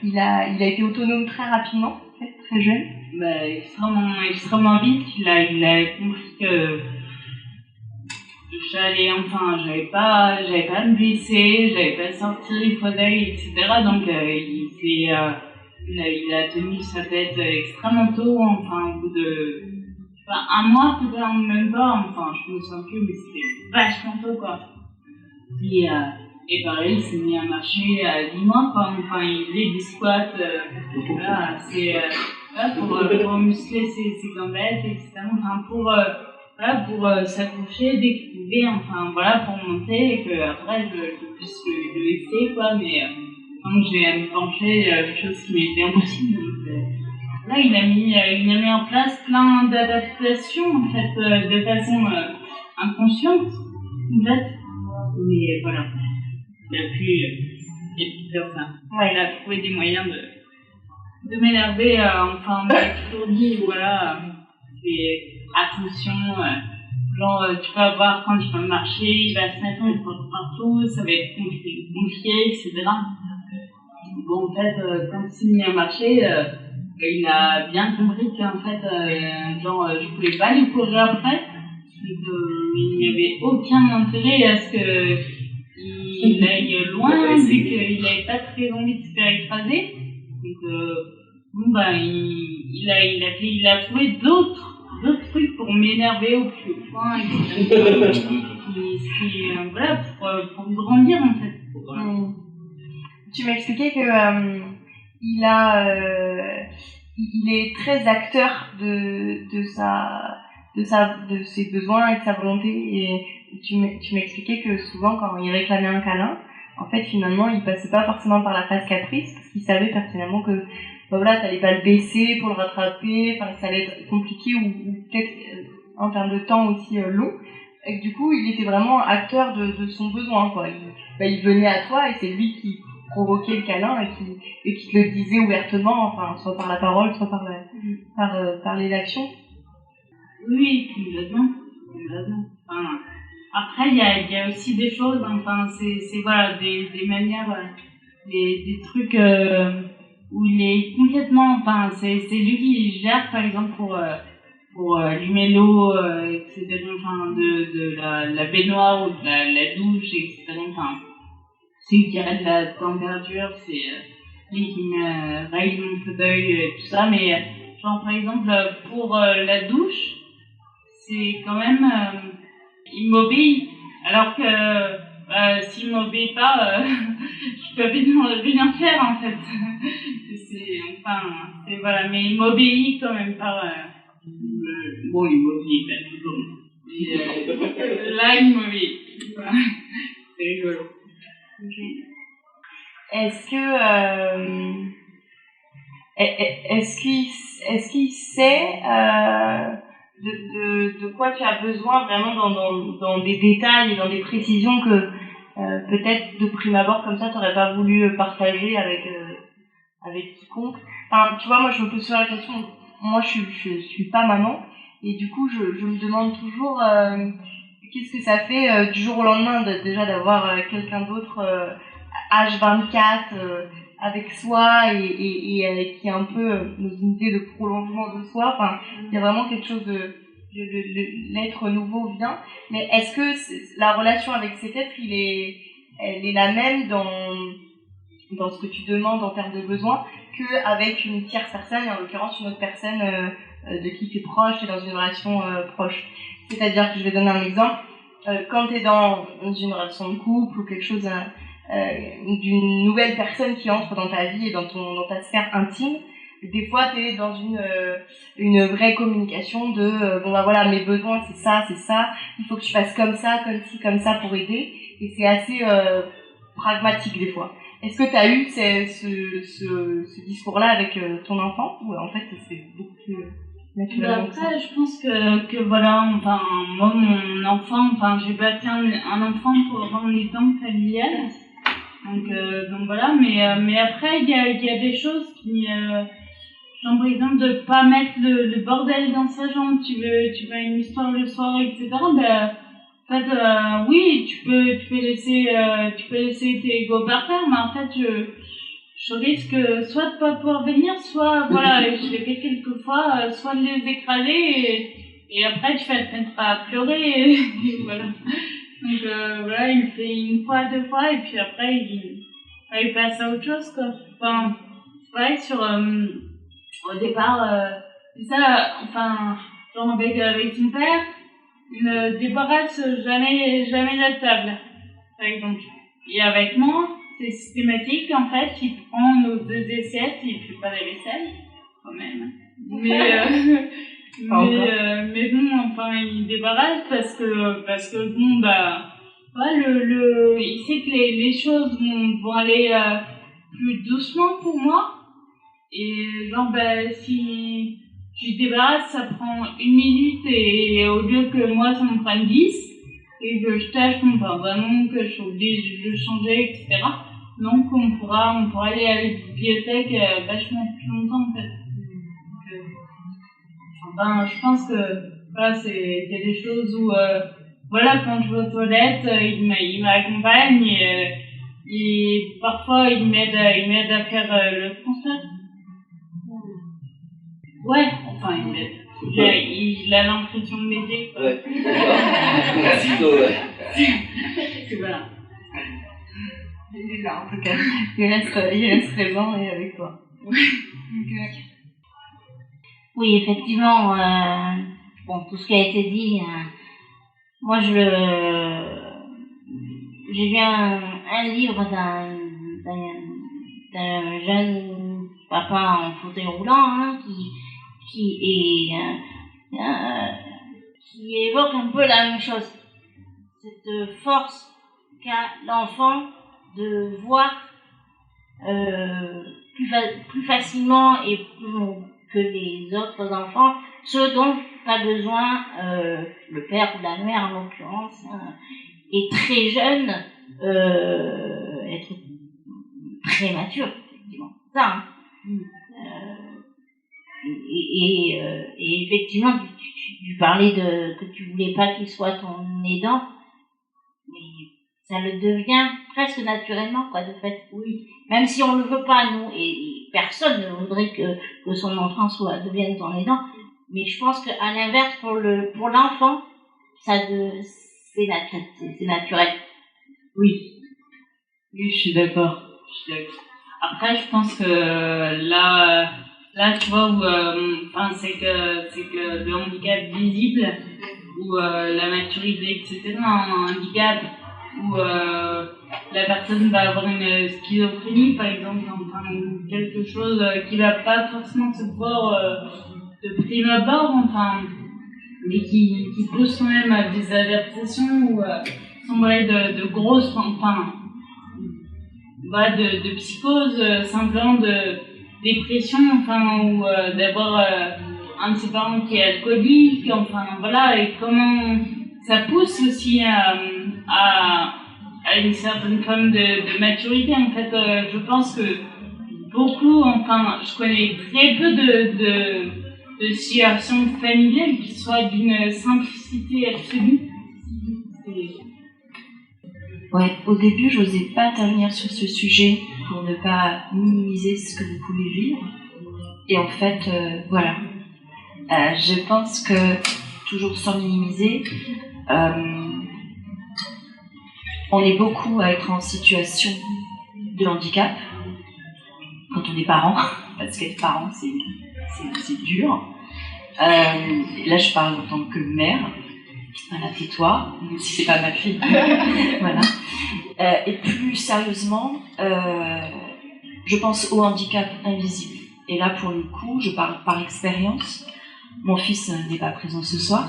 il a été autonome très rapidement, en fait, très jeune. Extrêmement vite. Il a compris que j'avais pas à me blesser, j'avais pas à sortir les fauteuils, etc. Donc il a tenu sa tête extrêmement tôt, au bout de un mois, peut-être même pas, je me sens plus, mais c'était vachement tôt, quoi. Et pareil, il s'est mis à marcher à 10 mois, quoi. Il faisait des squats, pour muscler ses gambettes, etc. Pour s'accrocher dès qu'il pouvait, pour monter, et qu'après je puisse le laisser, quoi. Mais quand j'ai à me pencher, chose qui m'était impossible. Donc, là, il a mis en place plein d'adaptations, en fait, de façon inconsciente, en fait. Mais voilà. Il a pu faire ça. Ouais, il a trouvé des moyens de m'énerver. On m'a toujours dit, c'est attention, tu vas voir quand il va marcher, il va se mettre partout, ça va être compliqué, etc. Bon, en fait, quand il s'est mis à marcher, il a bien compris qu'en fait, je pouvais pas lui courir après. Donc, il n'y avait aucun intérêt à ce qu'il aille loin, vu qu'il n'avait pas très envie de se faire écraser. Donc, il a trouvé d'autres trucs pour m'énerver au plus haut point, etc. Pour grandir, en fait. Tu m'as expliqué que il est très acteur de ses besoins et de sa volonté, et tu m'expliquais que souvent quand il réclamait un câlin, en fait finalement il passait pas forcément par la phase caprice, parce qu'il savait personnellement que t'allais pas le baisser pour le rattraper, que ça allait être compliqué ou peut-être en termes de temps aussi long, et que du coup il était vraiment acteur de son besoin, quoi. Il venait à toi et c'est lui qui provoquait le câlin et qui te le disait ouvertement, soit par la parole, soit par les actions. Oui, complètement. Après, il y a aussi des choses, enfin, c'est voilà, des manières, des trucs où il est complètement, enfin, c'est lui qui gère, par exemple, pour allumer l'eau, etc., enfin, de la baignoire ou de la douche, etc., enfin, c'est lui qui règle la température, c'est lui qui me règle mon fauteuil et tout ça, mais genre, par exemple, pour la douche, c'est quand même, il m'obéit, alors que s'il m'obéit pas, je peux rien faire en fait. C'est voilà, mais il m'obéit quand même pas. Bon, il m'obéit pas toujours. Là, il m'obéit. Voilà. C'est rigolo. Okay. Est-ce qu'il sait de quoi tu as besoin vraiment dans des détails et dans des précisions que peut-être de prime abord comme ça t'aurais pas voulu partager avec quiconque. Enfin, tu vois, moi je me pose souvent la question. Moi je suis pas maman et du coup je me demande toujours qu'est-ce que ça fait du jour au lendemain déjà d'avoir quelqu'un d'autre H24 avec soi et qui est un peu dans une idée de prolongement de soi. Enfin, il y a vraiment quelque chose de l'être nouveau vient. Mais est-ce que la relation avec cet être, elle est la même dans ce que tu demandes en termes de besoins qu'avec une tierce personne, et en l'occurrence une autre personne de qui tu es proche, tu es dans une relation proche. C'est-à-dire que je vais donner un exemple. Quand tu es dans une relation de couple ou quelque chose d'une nouvelle personne qui entre dans ta vie et dans ta sphère intime, des fois tu es dans une vraie communication de bon bah voilà, mes besoins c'est ça, il faut que tu fasses comme ça, comme ci, comme ça pour aider, et c'est assez pragmatique des fois. Est-ce que tu as eu ce discours-là avec ton enfant, ou en fait c'est beaucoup plus naturellement que ça? Après, je pense que voilà, enfin, moi, mon enfant, enfin, j'ai bâti un enfant pour avoir les temps familiales. Donc voilà, mais après, il y a des choses qui, genre par exemple, de pas mettre le bordel dans sa chambre, tu veux une histoire le soir, etc., ben, en fait, oui, tu peux laisser tes égos par terre, mais en fait, je risque soit de pas pouvoir venir, soit, voilà, je l'ai fait quelques fois, soit de les écraser, et après, tu vas te mettre à pleurer, et voilà. Donc, voilà, il le fait une fois, deux fois, et puis après, il passe à autre chose, quoi. Enfin, c'est pareil au départ, c'est ça, enfin, genre avec son père, il ne débarrasse jamais la table, par exemple. Et avec moi, c'est systématique, en fait, il prend nos deux assiettes, il fait pas la vaisselle, quand même. Mais bon, enfin, il débarrasse parce que bon, bah, ouais, il sait que les choses vont aller plus doucement pour moi. Et genre, bah, si je débarrasse, ça prend 1 minute et au lieu que moi ça me prenne 10 et que je tâche qu'on va vraiment que je suis obligée de changer, etc. Donc on pourra aller à la bibliothèque vachement plus longtemps en fait. Enfin, je pense que voilà, il y a des choses où voilà, quand je vais aux toilettes, il m'accompagne et parfois il m'aide à faire le constat. Ouais, enfin il m'aide. Il a l'impression de m'aider. Ouais, d'accord. C'est voilà. Il est là en tout cas. Il reste présent et avec toi. Oui, effectivement, bon, tout ce qui a été dit, moi j'ai lu un livre d'un jeune papa en fauteuil roulant qui évoque un peu la même chose, cette force qu'a l'enfant de voir plus facilement et que les autres enfants ce dont a besoin le père ou la mère en l'occurrence, est très jeune, être très mature, effectivement. Ça, et effectivement, tu parlais que tu voulais pas qu'il soit ton aidant. ça le devient presque naturellement, quoi, de fait, oui. Même si on le veut pas, nous, et personne ne voudrait que son enfant devienne son aidant, mais je pense qu'à l'inverse, pour l'enfant, c'est naturel. Oui. Oui, je suis d'accord. Après, je pense que là, tu vois, où, c'est que le handicap visible, ou la maturité, etc., un handicap, où la personne va avoir une schizophrénie, par exemple, enfin, quelque chose qui va pas forcément se voir de prime abord, enfin, mais qui pose quand même à des adaptations ou semblerait de grosses, enfin, voilà, de psychose, simplement de dépression, enfin, ou d'avoir un de ses parents qui est alcoolique, enfin, voilà, et comment ça pousse aussi à une certaine forme de maturité, en fait. Je pense que beaucoup, enfin, je connais très peu de situations familiales qui soient d'une simplicité absolue. Ouais, au début, j'osais pas intervenir sur ce sujet pour ne pas minimiser ce que vous pouvez vivre. Et en fait, voilà. Je pense que, toujours sans minimiser, on est beaucoup à être en situation de handicap quand on est parent, parce qu'être parent, c'est dur. Là, je parle en tant que mère. Voilà, tais-toi, même si c'est pas ma fille. Voilà. Et plus sérieusement, je pense au handicap invisible. Et là, pour le coup, je parle par expérience. Mon fils n'est pas présent ce soir,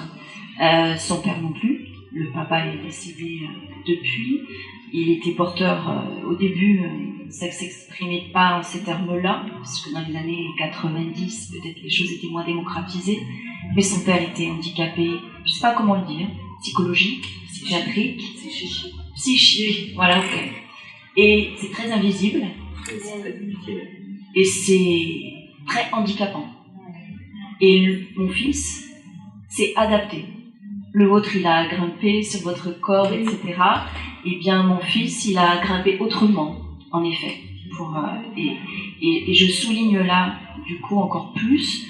son père non plus. Le papa est décédé depuis. Il était porteur au début, ça ne s'exprimait pas en ces termes-là, parce que dans les années 90, peut-être les choses étaient moins démocratisées. Mais son père était handicapé, je ne sais pas comment le dire, psychologique, psychiatrique, psychique, voilà, ok. Et c'est très invisible. Et c'est très handicapant. Et mon fils s'est adapté. Le vôtre, il a grimpé sur votre corps, etc. Eh bien, mon fils, il a grimpé autrement, en effet. Et je souligne là, du coup, encore plus,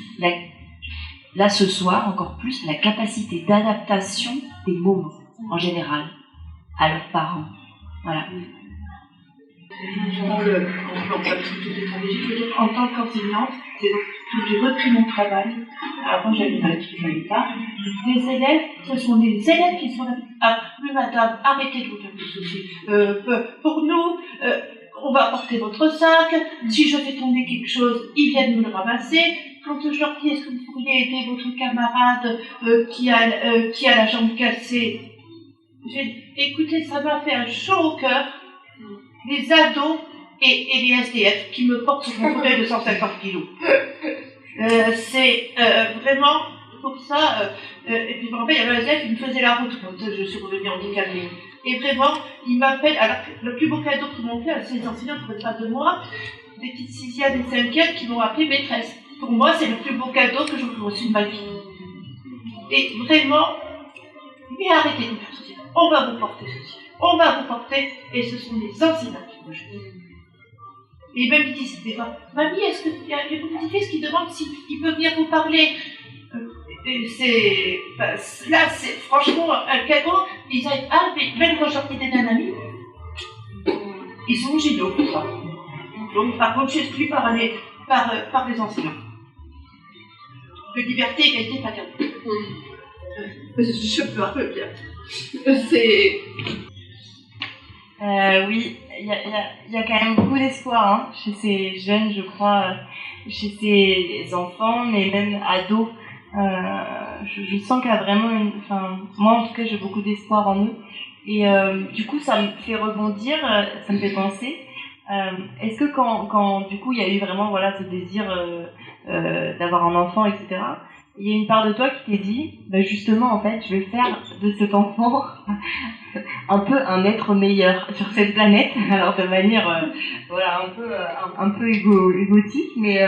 là ce soir, encore plus, la capacité d'adaptation des mômes, en général, à leurs parents. Voilà. En tant qu'enseignante, j'ai repris mon travail. Avant, j'avais une maladie que je n'avais pas. Les élèves, ce sont des élèves qui sont là. Ah, oui, madame, arrêtez de vous faire des soucis. Pour nous, on va apporter votre sac. Si je fais tomber quelque chose, ils viennent me le ramasser. Quand je leur dis, est-ce que vous pourriez aider votre camarade qui a la jambe cassée? Écoutez, ça m'a fait un chaud au cœur. Les ados et les SDF qui me portent sur mon fauteuil de 150 kilos. C'est vraiment pour ça. Et puis je me rappelle, il y avait un SDF qui me faisait la route quand je suis revenue handicapée. Et vraiment, il m'appelle. Alors, le plus beau cadeau qu'ils m'ont fait à ces enseignants qui ne pas de moi, des petites 6e et 5e qui m'ont appelé maîtresse. Pour moi, c'est le plus beau cadeau que j'ai reçu de ma vie. Et vraiment, mais arrêtez de me faire ceci. On va vous porter ceci. On va vous porter, et ce sont les enseignants qui me jettent. Et même ils disent des fois, mamie, est-ce qu'il y a mon petit-fils qui demande s'il peut venir vous parler? Là, c'est franchement un cadeau. Ils arrivent, mais même quand je leur dis des amis, ils sont géniaux pour ça. Donc, par contre, je suis par les enseignants. De liberté, égalité, fraternité. Je peux un peu bien. C'est. Oui, il y a quand même beaucoup d'espoir chez ces jeunes, je crois, chez ces enfants, mais même ados. Je sens qu'il y a vraiment moi en tout cas j'ai beaucoup d'espoir en eux. Et du coup ça me fait rebondir, ça me fait penser. Est-ce que quand du coup il y a eu vraiment ce désir d'avoir un enfant, etc., il y a une part de toi qui t'est dit, justement, en fait, je vais faire de cet enfant un peu un être meilleur sur cette planète, alors de manière, un peu égotique, mais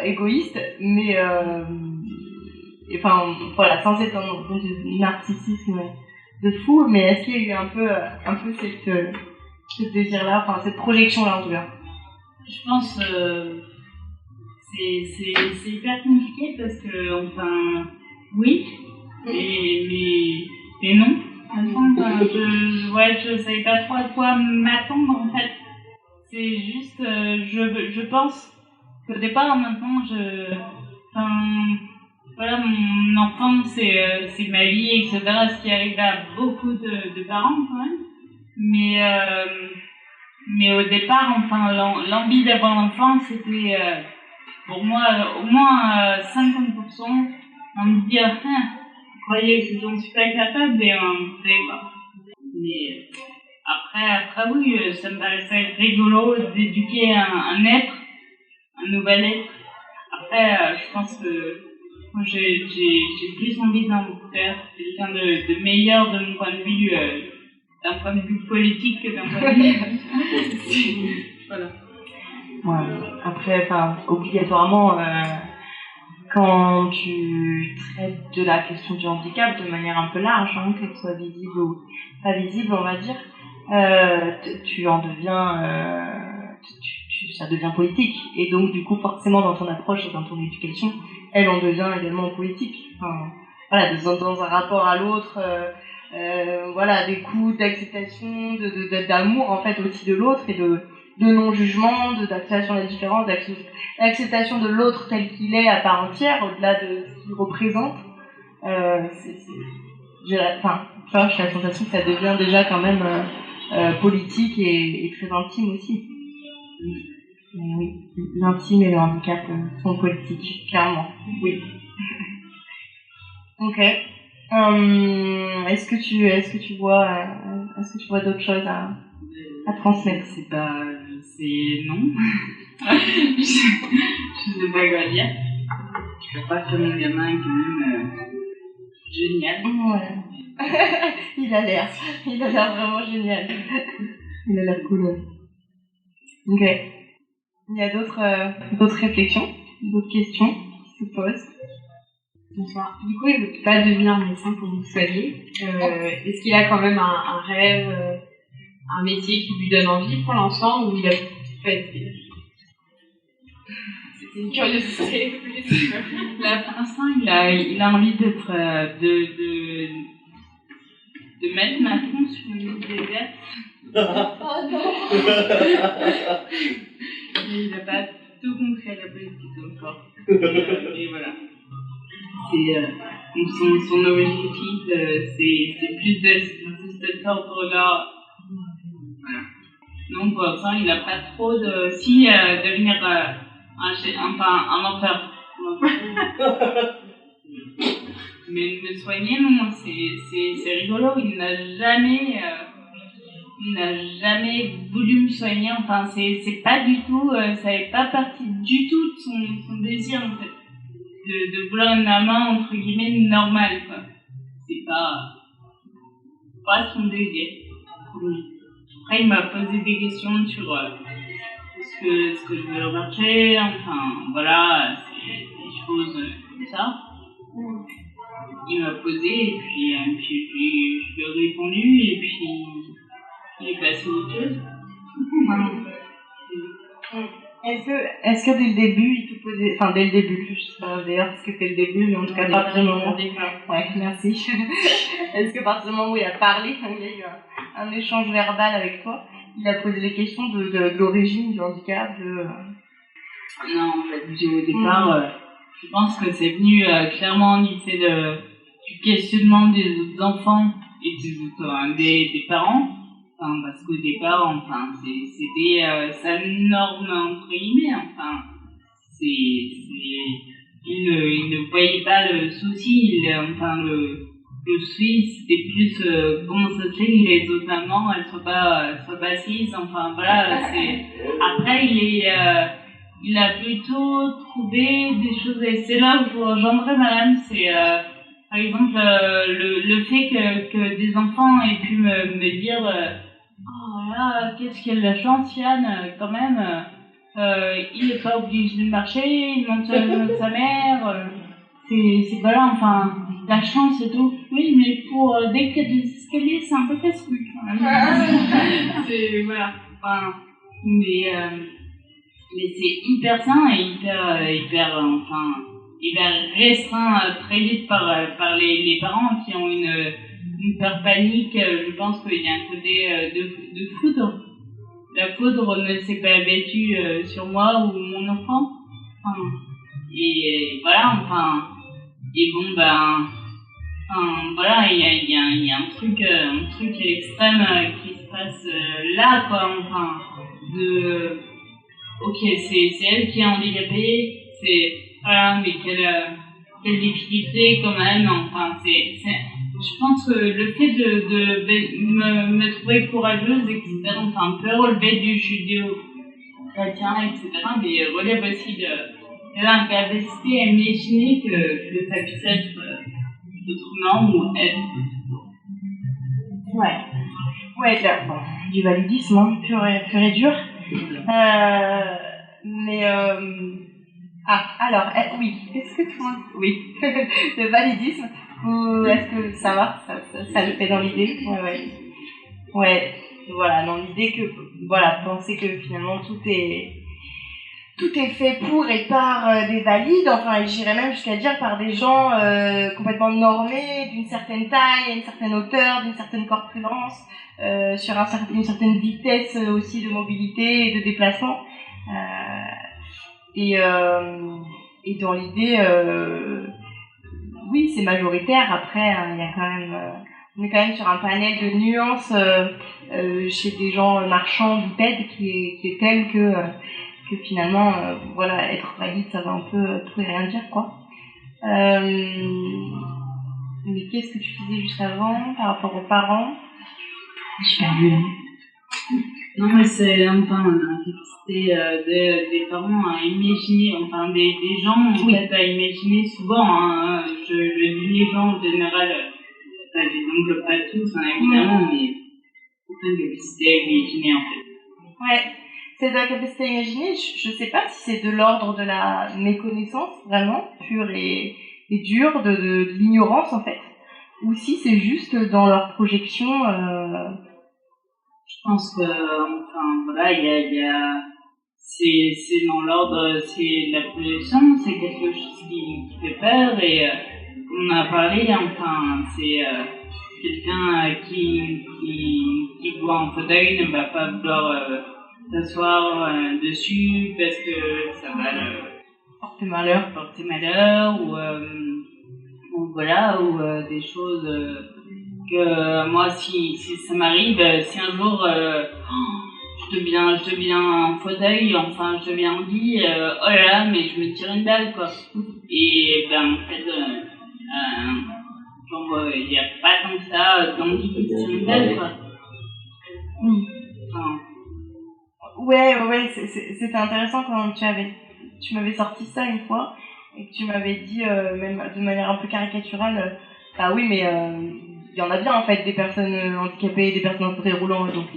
égoïste, mais enfin, voilà, sans être dans du narcissisme de fou, mais est-ce qu'il y a eu un peu ce désir-là, enfin, cette projection-là, en tout cas? Je pense c'est hyper compliqué parce que, enfin, oui, mais non. Enfin, je savais pas trop à quoi m'attendre, en fait. C'est juste, je pense qu'au départ, maintenant, voilà, mon enfance, c'est ma vie, etc., ce qui arrive à beaucoup de parents, quand même. Mais au départ, enfin, l'envie d'avoir un enfant, c'était, pour moi, au moins 50%, envie de dire, vous croyez que j'en suis pas capable, et vous savez pas. Mais après, oui, ça me paraissait rigolo d'éduquer un être, un nouvel être. Après, je pense que moi, j'ai plus envie d'en faire quelqu'un de meilleur de mon point de vue, d'un point de vue politique que d'un point de vue. Voilà. Ouais. Après, enfin, obligatoirement, quand tu traites de la question du handicap de manière un peu large, hein, qu'elle soit visible ou pas visible, on va dire, tu en deviens, ça devient politique. Et donc, du coup, forcément, dans ton approche et dans ton éducation, elle en devient également politique. Enfin, voilà, dans un rapport à l'autre, voilà, d'écoute, d'acceptation, d'amour, en fait, aussi de l'autre, et de non-jugement, d'acceptation de la différence, d'acceptation de l'autre tel qu'il est à part entière, au-delà de ce qu'il représente. J'ai la sensation que ça devient déjà quand même politique et très intime aussi. Oui, l'intime et le handicap sont politiques, clairement. Oui. Ok. Est-ce que tu vois d'autres choses à transmettre? C'est non. Je sais pas quoi dire. Je sais pas que mon gamin est quand même génial. Ouais. Il a l'air vraiment génial. Il a l'air cool. Ok. Il y a d'autres réflexions, d'autres questions qui se posent? Bonsoir. Du coup, il ne veut pas devenir médecin pour vous soigner. Est-ce qu'il a quand même un rêve, un métier qui lui donne envie pour l'instant, ou il a fait? C'était une curiosité. Là, pour l'instant, il a envie d'être, de mettre ma fond sur une île déserte. Oh non. Mais il n'a pas tout compris à la politique encore. Et voilà. C'est son objectif, c'est plus de cet ordre-là. Voilà. Donc pour l'instant, il n'a pas trop de. Si, devenir un menteur. Mais me soigner, non, c'est rigolo. Il n'a jamais voulu me soigner. Enfin, c'est pas du tout, ça n'est pas partie du tout de son désir, en fait. De vouloir une maman, entre guillemets, normale, quoi. C'est pas son désir. Après, il m'a posé des questions sur ce que je veux remarquer, enfin, voilà, c'est des choses comme ça. Il m'a posé, et puis je lui ai répondu, et puis il est passé à autre chose. Est-ce que dès le début, il te posait, enfin dès le début, je sais pas d'ailleurs ce que c'était le début, mais en tout cas à partir du moment, ouais, merci. Est-ce que à partir du moment où il a parlé, il y a eu un échange verbal avec toi, il a posé des questions de l'origine du handicap, Non, en fait, au départ, je pense que c'est venu clairement du fait du questionnement des autres enfants et des parents. Enfin, parce qu'au départ, enfin, c'était sa norme, entre guillemets, enfin, il ne voyait pas le souci, le souci, c'était plus comment ça se fait que les autres mamans, elles soient pas assises, enfin, voilà, après, il a plutôt trouvé des choses, et c'est là où je vous rejoindrai, madame, c'est, par exemple, le fait que des enfants aient pu me dire, oh là, qu'est-ce qu'il a de la chance, Yann, quand même, il n'est pas obligé de marcher, il monte sa mère, c'est voilà, enfin, la chance et tout. Oui, mais pour dès qu'il y a des escaliers, c'est un peu casse-couille quand même. C'est voilà. Enfin, mais c'est hyper sain et hyper restreint très vite par les parents qui ont une peur panique. Je pense qu'il y a un côté de foudre. La foudre ne s'est pas abattue sur moi ou mon enfant. Enfin, et voilà, enfin, et bon, voilà, il y a un truc extrême qui se passe là, quoi, enfin, ok, c'est elle qui est handicapée, voilà, mais quelle difficulté quand même, enfin, je pense que le fait de me trouver courageuse, etc., enfin, peut relever du judéo-chrétien, etc., mais relève aussi de l'incapacité à imaginer que ça puisse être autrement ou être. Ouais, là, bon, du validisme, hein, pur et dur. Alors, oui, est-ce que toi, oui, le validisme, ou est-ce que ça va, ça le fait dans l'idée? Ouais, voilà, dans l'idée que, voilà, penser que finalement tout est fait pour et par des valides, enfin, et j'irais même jusqu'à dire par des gens complètement normés, d'une certaine taille, à une certaine hauteur, d'une certaine corpulence, sur une certaine vitesse aussi de mobilité et de déplacement. Et dans l'idée, oui, c'est majoritaire. Après, il y a quand même, on est quand même sur un panel de nuances chez des gens marchands bipèdes qui est tel que finalement, voilà, être valide, ça va un peu tout et rien dire, quoi. Mais qu'est-ce que tu faisais juste avant par rapport aux parents? Je suis perdue là. Non, mais c'est enfin la capacité des parents à imaginer, enfin des gens en fait à imaginer souvent. Hein, je dis les gens en général, ça les englobe pas tous, hein, évidemment, mais c'est une capacité à imaginer en fait. Ouais, c'est de la capacité à imaginer. Je sais pas si c'est de l'ordre de la méconnaissance vraiment pure et dure, de l'ignorance en fait, ou si c'est juste dans leur projection. Je pense que, enfin, voilà, c'est dans l'ordre, c'est la projection, c'est quelque chose qui fait peur et, on a parlé, enfin, c'est, quelqu'un qui voit un fauteuil ne va pas vouloir, s'asseoir dessus parce que ça va porter malheur ou voilà, ou des choses, que moi si ça m'arrive, si un jour je deviens un fauteuil, enfin je deviens en lit, oh là là, mais je me tire une balle quoi. Et en fait il n'y a pas tant que ça d'envie de tirer une balle quoi. Enfin. Ouais, c'était intéressant quand tu m'avais sorti ça une fois et que tu m'avais dit même de manière un peu caricaturale, ah oui mais il y en a bien en fait des personnes handicapées et des personnes en fauteuil roulant, donc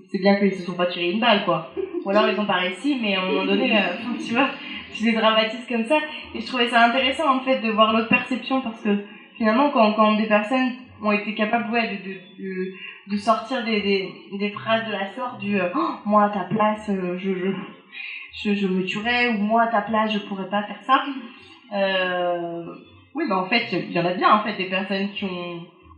c'est bien qu'ils se sont pas tirés une balle quoi. Ou alors ils ont pas réussi, mais à un moment donné, tu vois, tu les dramatises comme ça. Et je trouvais ça intéressant en fait de voir l'autre perception, parce que finalement quand des personnes ont été capables de sortir des phrases de la sorte du moi à ta place je me tuerais, ou moi à ta place je pourrais pas faire ça. Oui, en fait il y en a bien en fait des personnes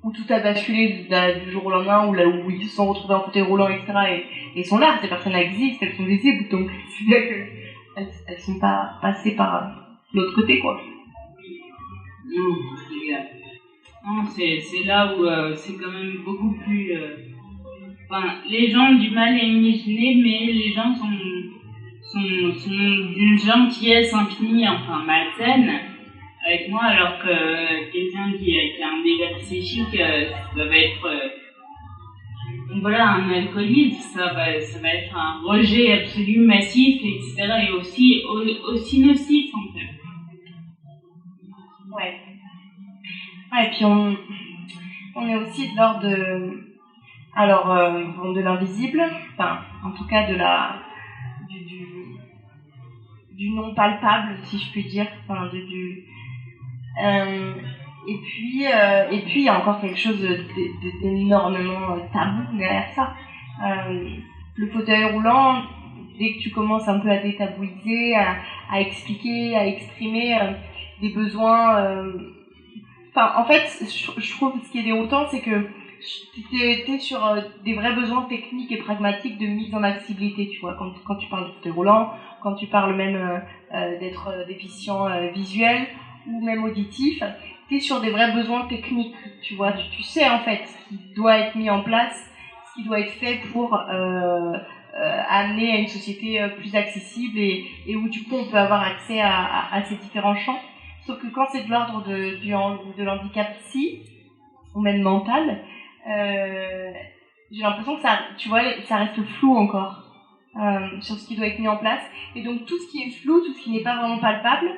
où tout a basculé du jour au lendemain, où ils se sont retrouvés en fauteuil roulant, etc. Et sont là, ces personnes existent, elles sont visibles, donc c'est bien qu'elles sont pas passées par l'autre côté, quoi. Non, c'est là où c'est quand même beaucoup plus. Enfin, les gens ont du mal à imaginer, mais les gens sont d'une gentillesse infinie, enfin malsaine, avec moi, alors que quelqu'un qui a un dégât psychique, ça va être voilà, un alcoolisme, ça va être un rejet absolu, massif, etc. et aussi nocif en fait. Ouais, et puis on est aussi de l'ordre de l'invisible, enfin en tout cas du non palpable, si je puis dire, enfin Et puis il y a encore quelque chose d'énormément tabou derrière ça. Le fauteuil roulant, dès que tu commences un peu à détabouiser, à expliquer, à exprimer des besoins... en fait, je trouve ce qui est déroutant, c'est que t'es sur des vrais besoins techniques et pragmatiques de mise en accessibilité, tu vois, quand tu parles de fauteuil roulant, quand tu parles même d'être déficient visuel ou même auditif, t'es sur des vrais besoins techniques, tu vois, tu sais en fait ce qui doit être mis en place, ce qui doit être fait pour amener à une société plus accessible et où du coup on peut avoir accès à ces différents champs. Sauf que quand c'est de l'ordre de l'handicap psy, ou même mental, j'ai l'impression que ça, tu vois, ça reste flou encore sur ce qui doit être mis en place. Et donc tout ce qui est flou, tout ce qui n'est pas vraiment palpable,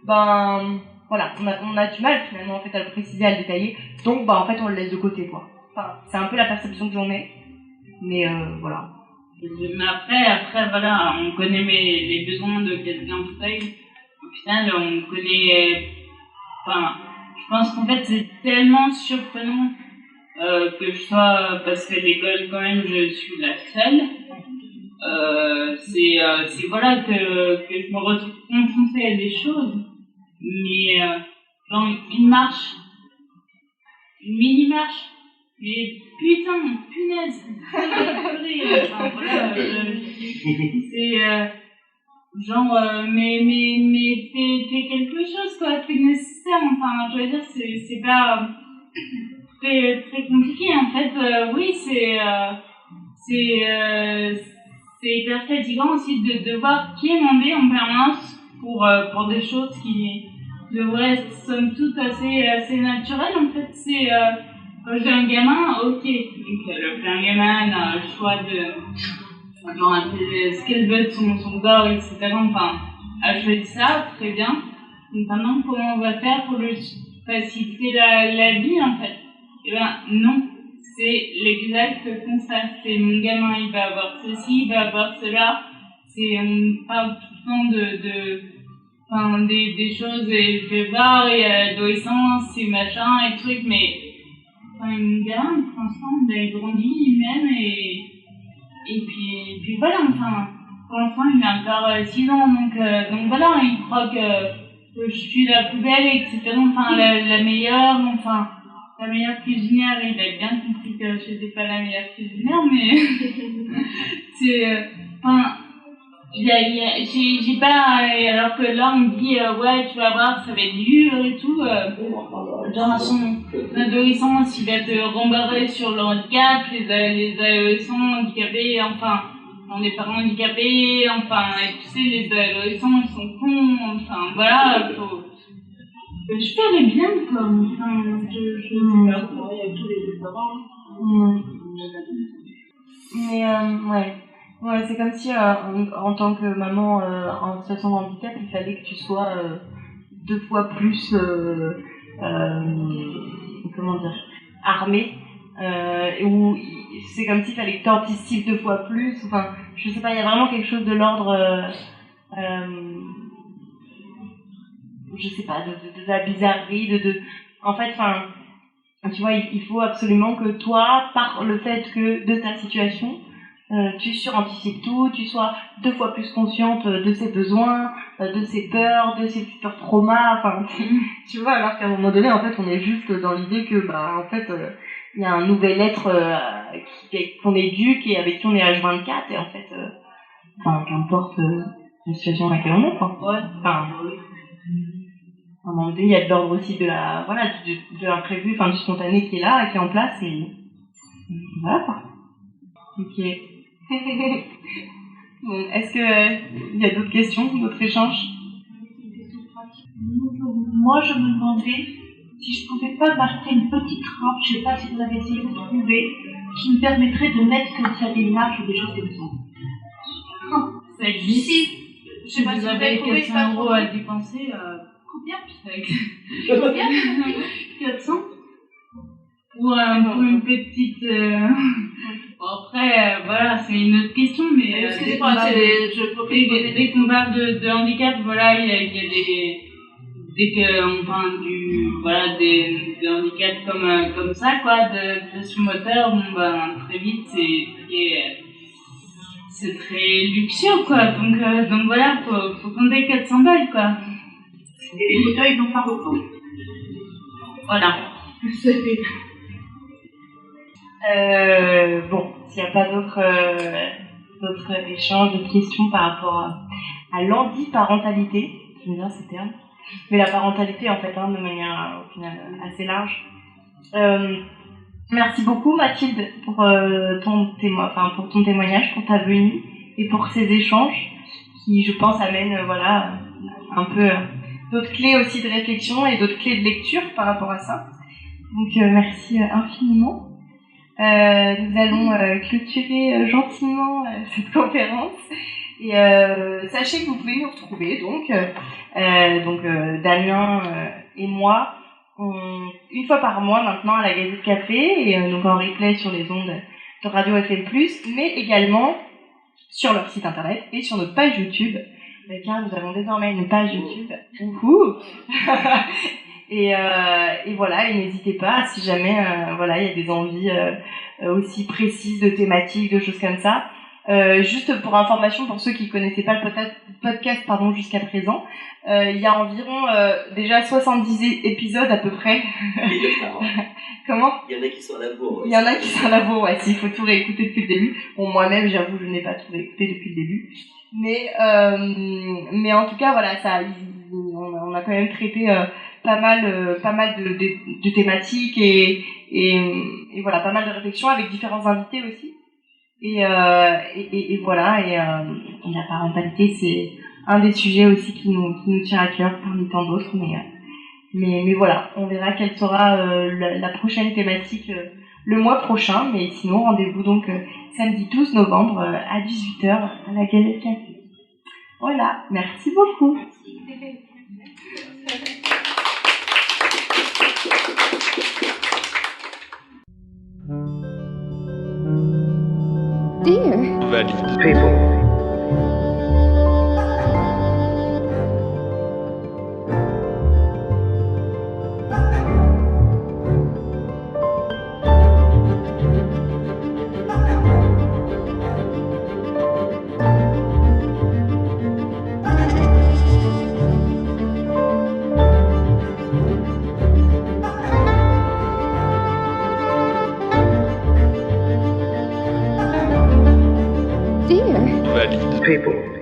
ben voilà, on a du mal finalement en fait à le préciser, à le détailler. Donc en fait on le laisse de côté, quoi. Enfin, c'est un peu la perception que j'en ai, mais voilà. Mais après voilà, on connaît les besoins de quelqu'un en fauteuil. Au final, on connaît. Enfin, je pense qu'en fait, c'est tellement surprenant que je sois. Parce qu'à l'école, quand même, je suis la seule. C'est voilà que je me retrouve confrontée à des choses. Mais, genre, une marche. Une mini-marche. Mais putain, punaise! Enfin, voilà, c'est. Genre, mais fais quelque chose, quoi, fais nécessaire, enfin, je veux dire, c'est pas très, très compliqué, en fait, oui, c'est hyper fatigant aussi de devoir quémander en permanence pour des choses qui devraient être, somme toute, assez naturelles, en fait, c'est, quand j'ai un gamin, ok, donc, un gamin a le choix genre ce qu'elle veut de son corps, etc. Enfin, elle choisit ça, très bien. Donc maintenant, comment on va faire pour lui faciliter la vie, en fait? Eh ben, non. C'est l'exact contraire. C'est mon gamin, il va avoir ceci, il va avoir cela. On parle tout le temps des choses, et je vais voir, et l'adolescence, et machin, et trucs, mais, mon gamin, pour l'instant, il a grandi lui-même, et puis voilà, enfin, pour l'instant il a encore 6 ans, donc voilà, il croit que je suis la poubelle, etc. Enfin, la meilleure cuisinière, il a bien compris que je n'étais pas la meilleure cuisinière, mais c'est, enfin, j'ai pas, alors que là on me dit, ouais, tu vas voir, ça va être dur et tout, genre son adolescence, il va te rembarrer sur le handicap, les adolescents handicapés, enfin, les parents handicapés, enfin, et tu sais, les adolescents, ils sont cons, enfin, voilà, je ferais bien, quoi, enfin, je sais pas, il y a tous les parents. Mais, ouais, c'est comme si, en tant que maman en situation de handicap, il fallait que tu sois 2 fois plus, comment dire, armée, où c'est comme s'il fallait que tu anticipes 2 fois plus, enfin, je sais pas, il y a vraiment quelque chose de l'ordre, je sais pas, de la bizarrerie, en fait, enfin, tu vois, il faut absolument que toi, par le fait que de ta situation, tu suranticipes tout, tu sois 2 fois plus consciente de ses besoins, de ses peurs, de ses futurs traumas, enfin, tu vois, alors qu'à un moment donné, en fait, on est juste dans l'idée que, en fait, il y a un nouvel être qu'on éduque et avec qui on est H24, et en fait, qu'importe la situation dans laquelle on est, quoi. Ouais. Enfin, à un moment donné, il y a de l'ordre aussi de l'imprévu, du spontané qui est là, qui est en place, et voilà, quoi. Ok. Bon, est-ce qu'il y a d'autres questions, d'autres échanges? Moi, je me demandais si je pouvais pas marquer une petite rampe, je sais pas si vous avez essayé de trouver, qui me permettrait de mettre comme ça des marques ou des choses comme ça. Ça existe. Si, je sais pas si vous avez 400 € à dépenser. Combien? Combien? 400? Pour une petite. Bon, après, voilà, c'est une autre question, mais. Excusez-moi, dès qu'on parle de handicap, voilà, il y a dès qu'on parle des handicaps comme ça, quoi, de pression moteur, très vite, c'est très luxueux, quoi. Donc voilà, faut compter 400 balles, quoi. Et les fauteuils n'ont pas beaucoup. Voilà. Bon, s'il n'y a pas d'autres échanges, d'autres questions par rapport à l'handiparentalité, j'aime bien ce terme, mais la parentalité en fait, de manière au final assez large. Merci beaucoup Mathilde pour ton témoignage, pour ta venue et pour ces échanges qui, je pense, amènent un peu d'autres clés aussi de réflexion et d'autres clés de lecture par rapport à ça. Donc merci infiniment. Nous allons clôturer gentiment cette conférence et sachez que vous pouvez nous retrouver donc Damien et moi une fois par mois maintenant à la Gazette Café et donc en replay sur les ondes de Radio FM+, mais également sur leur site internet et sur notre page YouTube, car nous avons désormais une page YouTube. Et voilà, et n'hésitez pas, si jamais il y a des envies aussi précises de thématiques, de choses comme ça. Juste pour information, pour ceux qui connaissaient pas le podcast jusqu'à présent, il y a environ déjà 70 épisodes à peu près. Comment ? Il y en a qui sont à la bourre. Il y en a qui sont à la bourre, ouais, s'il faut tout réécouter depuis le début. Bon, moi-même, j'avoue, je n'ai pas tout réécouté depuis le début. Mais en tout cas, voilà, on a quand même traité pas mal de thématiques et voilà, pas mal de réflexions avec différents invités aussi. Et voilà, et la parentalité, c'est un des sujets aussi qui nous tient à cœur parmi tant d'autres, mais voilà, on verra quelle sera la prochaine thématique le mois prochain, mais sinon rendez-vous donc samedi 12 novembre à 18h à la Gazette Café. Voilà, merci beaucoup. Dear people. People.